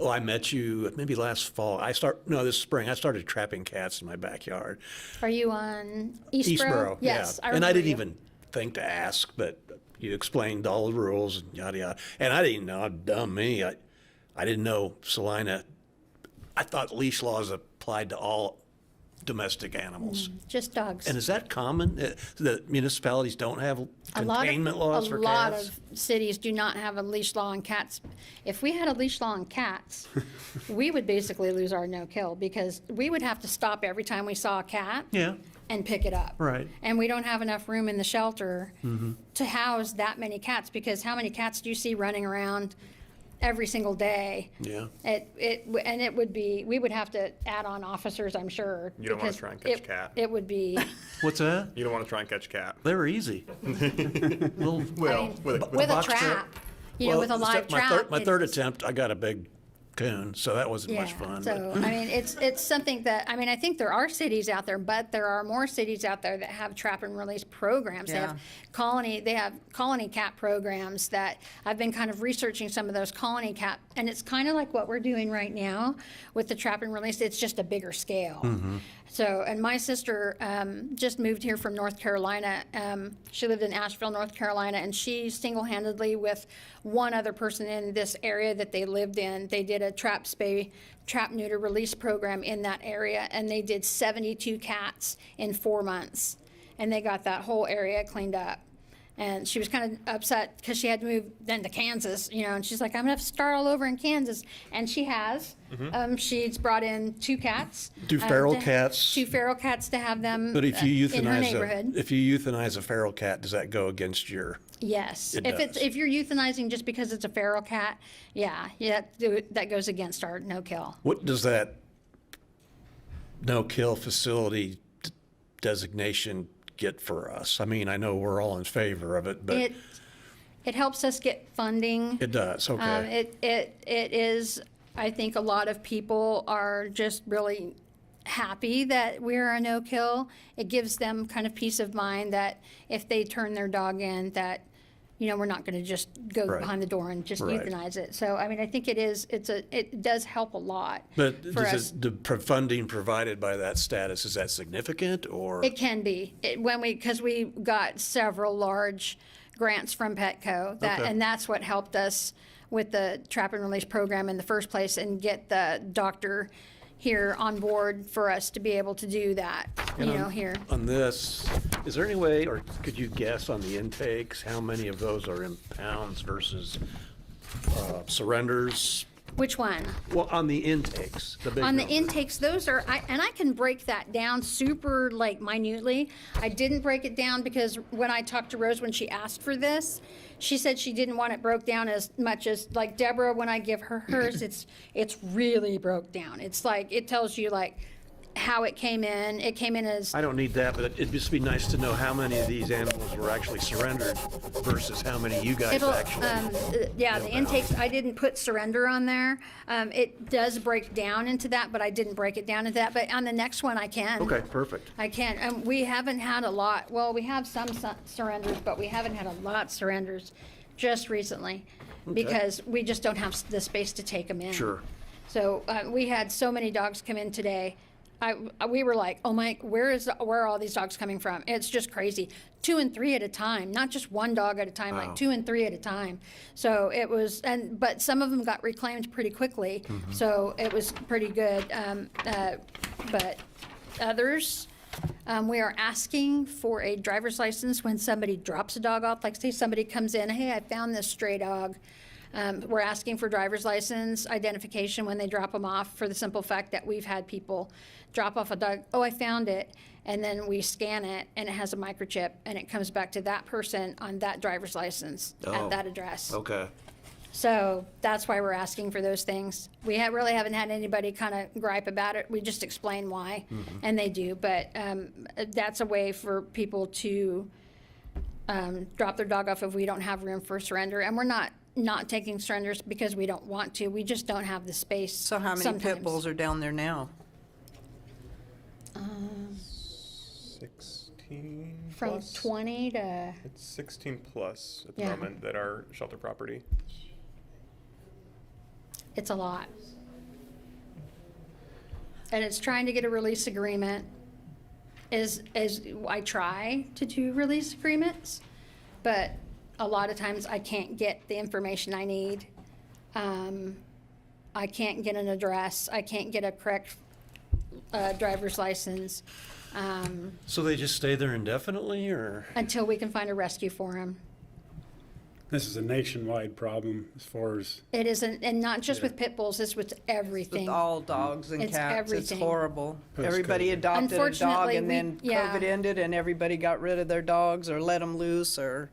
I met you maybe last fall. This spring. I started trapping cats in my backyard. Are you on Eastboro? Yes, yeah. And I didn't even think to ask, but you explained all the rules and yada yada. And I didn't know, dumb me. I didn't know Salina. I thought leash laws applied to all domestic animals. Just dogs. And is that common? The municipalities don't have containment laws for A lot cats? of cities do not have a leash law on cats. If we had a leash law on cats, we would basically lose our no-kill, because we would have to stop every time we saw a cat Yeah, and pick it up. right. And we don't have enough room in the shelter to house that many cats, because how many cats do you see running around every single day? Yeah. We would have to add on officers, I'm sure. You don't wanna because try and catch a cat. It would be, What's that? You don't want to try and catch a cat. They're easy. Little, Well, with a box trap, trap? with a live trap. My third attempt, I got a big coon, so that wasn't much fun. So, but- I mean, it's something that, I mean, I think there are cities out there, but there are more cities out there that have trap and release programs. Yeah. They have colony cat programs that I've been kind of researching some of those colony cat, and it's kind of like what we're doing right now with the trap and release. It's just a bigger scale. So, and my sister just moved here from North Carolina. She lived in Asheville, North Carolina, and she single-handedly, with one other person in this area that they lived in, they did a trap-neuter-release program in that area, and they did 72 cats in 4 months, and they got that whole area cleaned up. And she was kind of upset because she had to move then to Kansas, you know, and she's like, I'm gonna have to start all over in Kansas. And she has. She's brought in 2 cats. Do feral cats? 2 feral cats to have them But if you in her euthanize neighborhood. if you euthanize a feral cat, does that go against your? Yes. It If does. if you're euthanizing just because it's a feral cat, yeah, that goes against our no-kill. What does that no-kill facility designation get for us? I mean, I know we're all in favor of it, but It helps us get funding. it does. Okay. It is, I think a lot of people are just really happy that we're a no-kill. It gives them kind of peace of mind that if they turn their dog in, that, you know, we're not going to just go Right. behind the door and just Right. euthanize it. So, I mean, I think it does help a lot But for us. the funding provided by that status, is that significant or? It can be, because we got several large grants from Petco, Okay. and that's what helped us with the trap and release program in the first place and get the doctor here on board for us to be able to do that, here. On this, is there any way, or could you guess on the intakes, how many of those are in pounds versus surrenders? Which one? Well, on the intakes, the big On the number. intakes, those are, and I can break that down super like minutely. I didn't break it down because when I talked to Rose when she asked for this, she said she didn't want it broke down as much as like Deborah, when I give her hers, it's really broke down. It's like, it tells you like how it came in. It came in as, I don't need that, but it'd just be nice to know how many of these animals were actually surrendered versus how many you guys it'll, actually. the intakes, I didn't put surrender on there. It does break down into that, but I didn't break it down into that. But on the next one, I can. Okay, perfect. I can. We haven't had a lot. Well, we have some surrenders, but we haven't had a lot surrenders just recently because we just don't have the space to take them in. Sure. So we had so many dogs come in today. We were like, oh my, where are all these dogs coming from? It's just crazy. 2 and 3 at a time, not just one dog at a time, like 2 and 3 at a time. So it was, but some of them got reclaimed pretty quickly. So it was pretty good. But others, we are asking for a driver's license when somebody drops a dog off. Like say somebody comes in, hey, I found this stray dog. We're asking for driver's license identification when they drop them off, for the simple fact that we've had people drop off a dog, oh, I found it, and then we scan it, and it has a microchip, and it comes back to that person on that driver's license Oh. at that address. Okay. So that's why we're asking for those things. We really haven't had anybody kind of gripe about it. We just explain why, and they do. But that's a way for people to drop their dog off if we don't have room for surrender. And we're not taking surrenders because we don't want to. We just don't have the space. So how many sometimes. pit bulls are down there now? 16 From plus? 20 to, It's 16 plus at the Yeah. moment that are shelter property. it's a lot. And it's trying to get a release agreement. As I try to do release agreements, but a lot of times I can't get the information I need. I can't get an address. I can't get a correct driver's license So they just stay there indefinitely, or? until we can find a rescue for them. This is a nationwide problem as far as, It isn't, and not just with pit bulls, it's with With everything. all dogs and It's cats, everything. it's horrible. Post-COVID. Everybody adopted a dog Unfortunately, and then yeah. COVID ended and everybody got rid of their dogs or let them loose or,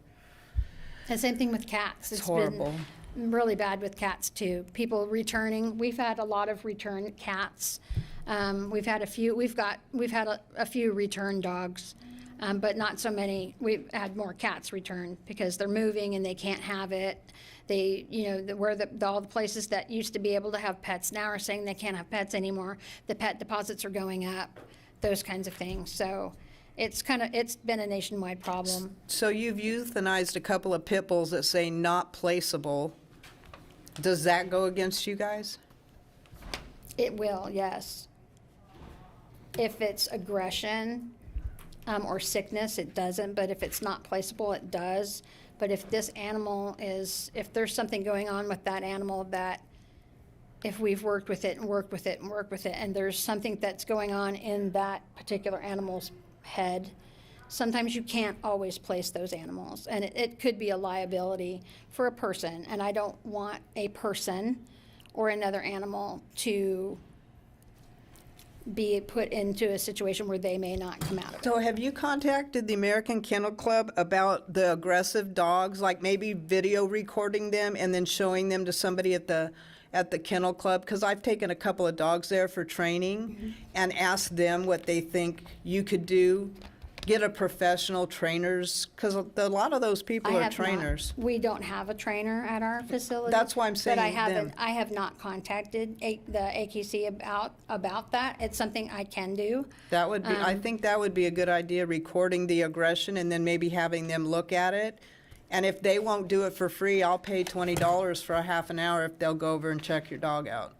And same thing with cats. it's It's horrible. been really bad with cats too. People returning. We've had a lot of return cats. We've had a few. We've had a few return dogs. But not so many. We've had more cats returned because they're moving and they can't have it. They, all the places that used to be able to have pets now are saying they can't have pets anymore. The pet deposits are going up, those kinds of things. So it's been a nationwide problem. So you've euthanized a couple of pit bulls that say not placeable. Does that go against you guys? It will, yes. If it's aggression or sickness, it doesn't, but if it's not placeable, it does. But if this animal if there's something going on with that animal that, if we've worked with it and worked with it and worked with it, and there's something that's going on in that particular animal's head, sometimes you can't always place those animals. And it could be a liability for a person, and I don't want a person or another animal to be put into a situation where they may not come out of it. So have you contacted the American Kennel Club about the aggressive dogs, like maybe video recording them and then showing them to somebody at the kennel club? Because I've taken a couple of dogs there for training and asked them what they think you could do. Get a professional trainers, because a lot of those people I are have not. trainers. We don't have a trainer at our facility. That's why I'm saying But them. I have not contacted the AKC about that. It's something I can do. That would be, I think that would be a good idea, recording the aggression and then maybe having them look at it. And if they won't do it for free, I'll pay $20 for a half an hour if they'll go over and check your dog out.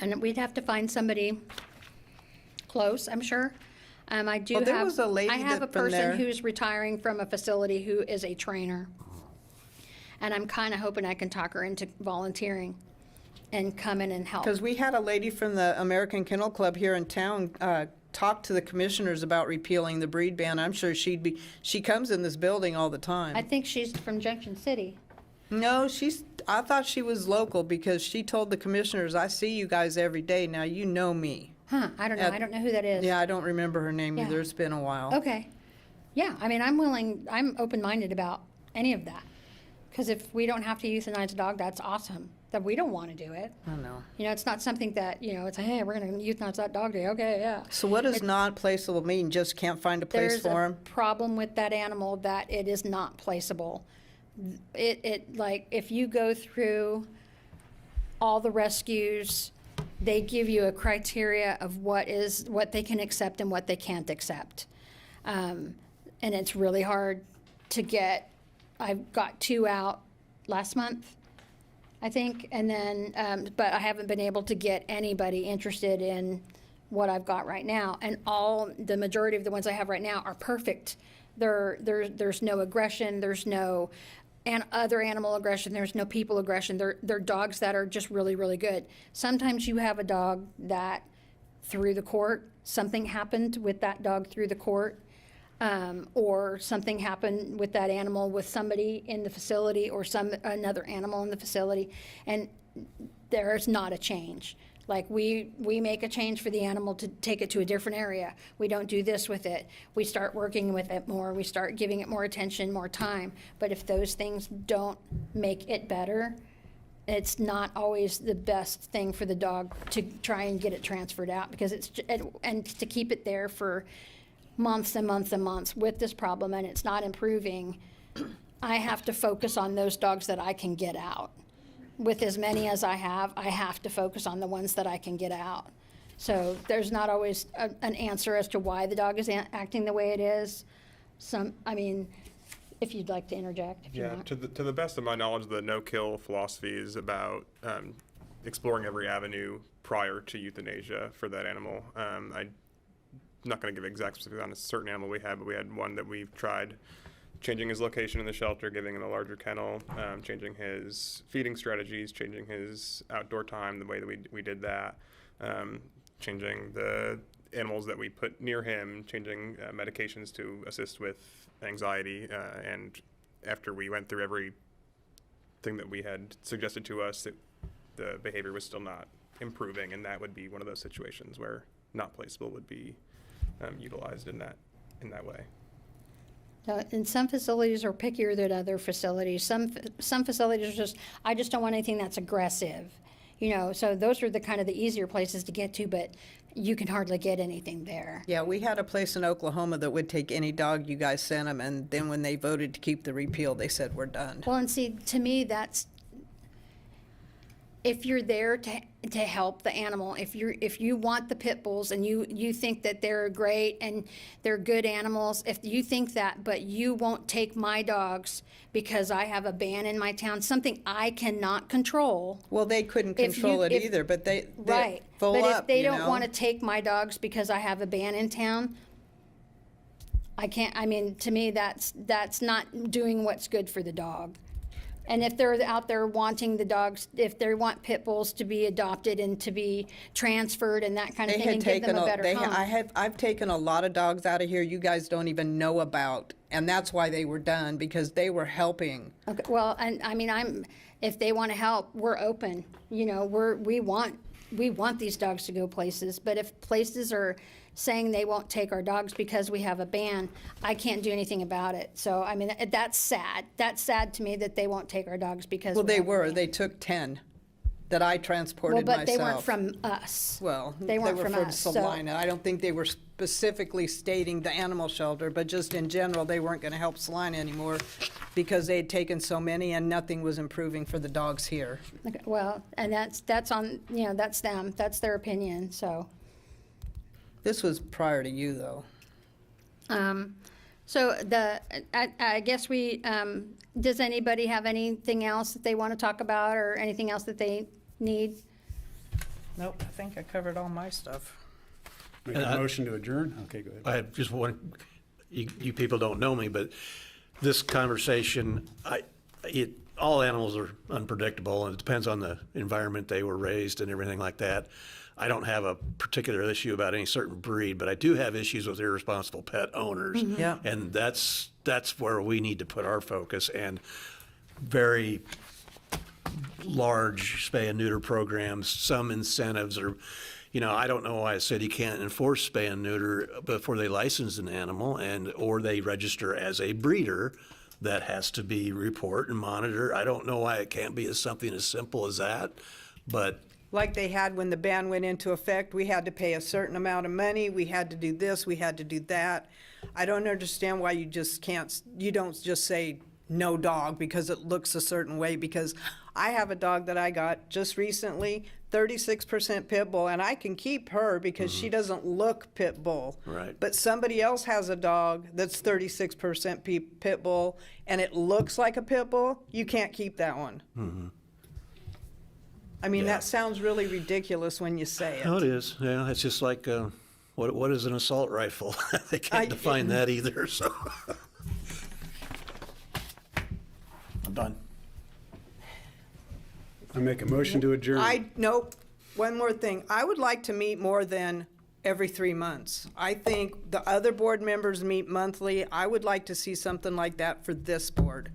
And we'd have to find somebody close, I'm sure. I do Well, have. there was a lady I have a that from there- person who's retiring from a facility who is a trainer. And I'm kind of hoping I can talk her into volunteering and come in and help. Because we had a lady from the American Kennel Club here in town talk to the commissioners about repealing the breed ban. I'm sure she comes in this building all the time. I think she's from Junction City. No, I thought she was local because she told the commissioners, I see you guys every day, now you know me. Huh, I don't know. I don't know who that is. Yeah, I don't remember her name Yeah. either, it's been a while. Okay. Yeah, I mean, I'm open-minded about any of that. Because if we don't have to euthanize a dog, that's awesome. That we don't want to do it. I know. It's not something that, it's like, hey, we're going to euthanize that dog today. Okay, yeah. So what does not placeable mean? Just can't find a place There's for a him? problem with that animal that it is not placeable. Like, if you go through all the rescues, they give you a criteria of what they can accept and what they can't accept. And it's really hard to get. I've got 2 out last month, I think, and then, but I haven't been able to get anybody interested in what I've got right now. And the majority of the ones I have right now are perfect. There's no aggression, there's no other animal aggression, there's no people aggression. They're dogs that are just really, really good. Sometimes you have a dog that through the court, something happened with that dog through the court, or something happened with that animal with somebody in the facility or another animal in the facility, and there's not a change. Like we make a change for the animal to take it to a different area. We don't do this with it. We start working with it more. We start giving it more attention, more time. But if those things don't make it better, it's not always the best thing for the dog to try and get it transferred out, because and to keep it there for months and months and months with this problem and it's not improving, I have to focus on those dogs that I can get out. With as many as I have to focus on the ones that I can get out. So there's not always an answer as to why the dog is acting the way it is. If you'd like to interject, if you Yeah, want. to the best of my knowledge, the no-kill philosophy is about exploring every avenue prior to euthanasia for that animal. I'm not going to give exact specifics on a certain animal we had, but we had one that we've tried changing his location in the shelter, giving him a larger kennel, changing his feeding strategies, changing his outdoor time, the way that we did that, changing the animals that we put near him, changing medications to assist with anxiety, and after we went through everything that we had suggested to us, the behavior was still not improving, and that would be one of those situations where not placeable would be utilized in that way. And some facilities are pickier than other facilities. Some facilities are I just don't want anything that's aggressive. you know, so those are the kind of the easier places to get to, but you can hardly get anything there. Yeah, we had a place in Oklahoma that would take any dog you guys sent them, and then when they voted to keep the repeal, they said, we're done. Well, and see, to me, that's, if you're there to help the animal, if you want the pit bulls and you think that they're great and they're good animals, if you think that, but you won't take my dogs because I have a ban in my town, something I cannot control. Well, they couldn't If control it if- either, but they Right, full but up, if they you don't know? want to take my dogs because I have a ban in town, I can't, I mean, to me, that's not doing what's good for the dog. And if they're out there wanting the dogs, if they want pit bulls to be adopted and to be transferred and that kind of They thing had and give taken them a better home. I've taken a lot of dogs out of here you guys don't even know about, and that's why they were done, because they were helping. Okay, well, and I mean, if they want to help, we're open. You know, we want these dogs to go places, but if places are saying they won't take our dogs because we have a ban, I can't do anything about it. So, I mean, that's sad. That's sad to me that they won't take our dogs because Well, we they have a were. ban. They took 10 that I Well, transported but myself. they weren't from us. Well, they weren't were from us, so- Salina. I don't think they were specifically stating the animal shelter, but just in general, they weren't going to help Salina anymore because they had taken so many and nothing was improving for the dogs here. Okay, well, and that's on, you know, that's them. That's their opinion, so. This was prior to you, though. So I guess does anybody have anything else that they want to talk about or anything else that they need? Nope, I think I covered all my stuff. Make a motion to adjourn? Okay, go ahead. I just want, you people don't know me, but this conversation, all animals are unpredictable, and it depends on the environment they were raised and everything like that. I don't have a particular issue about any certain breed, but I do have issues with irresponsible pet owners. Yeah. And that's where we need to put our focus, and very large spay and neuter programs, some incentives are, you know, I don't know why a city can't enforce spay and neuter before they license an animal or they register as a breeder. That has to be report and monitor. I don't know why it can't be something as simple as that, but Like they had when the ban went into effect, we had to pay a certain amount of money, we had to do this, we had to do that. I don't understand why you don't just say no dog because it looks a certain way, because I have a dog that I got just recently, 36% pit bull, and I can keep her because she doesn't look pit bull. Right. But somebody else has a dog that's 36% pit bull, and it looks like a pit bull, you can't keep that one. I mean, Yeah. that sounds really ridiculous when you say it. no, it is. Yeah, it's just like, what is an assault rifle? They can't define that either, so. I'm done. I make a motion to adjourn. Nope, one more thing. I would like to meet more than every 3 months. I think the other board members meet monthly. I would like to see something like that for this board,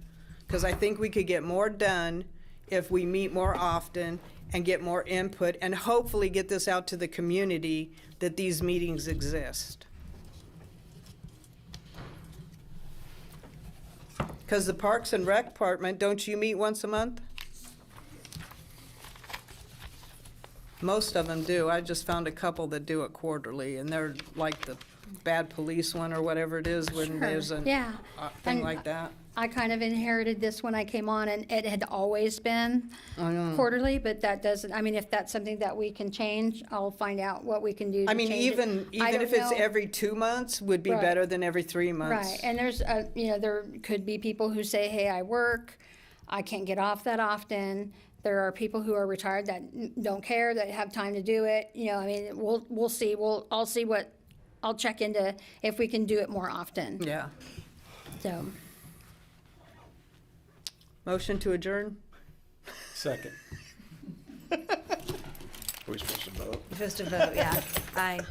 because I think we could get more done if we meet more often and get more input, and hopefully get this out to the community that these meetings exist. Because the Parks and Rec Department, don't you meet once a month? Most of them do. I just found a couple that do it quarterly, and they're like the bad police one or whatever it is when there's a Yeah. thing And like that. I kind of inherited this when I came on, and it had always been quarterly, but that doesn't, I mean, if that's something that we can change, I'll find out what we can do to I mean, change it. even I if don't it's know. every 2 months, would be Right. better than every 3 months. Right, and there's, you know, there could be people who say, hey, I work, I can't get off that often. There are people who are retired that don't care, that have time to do it. You know, I mean, we'll see. I'll check into if we can do it more often. Yeah. So, Motion to adjourn? Second. Are we supposed to vote? Supposed to vote, yeah. Aye.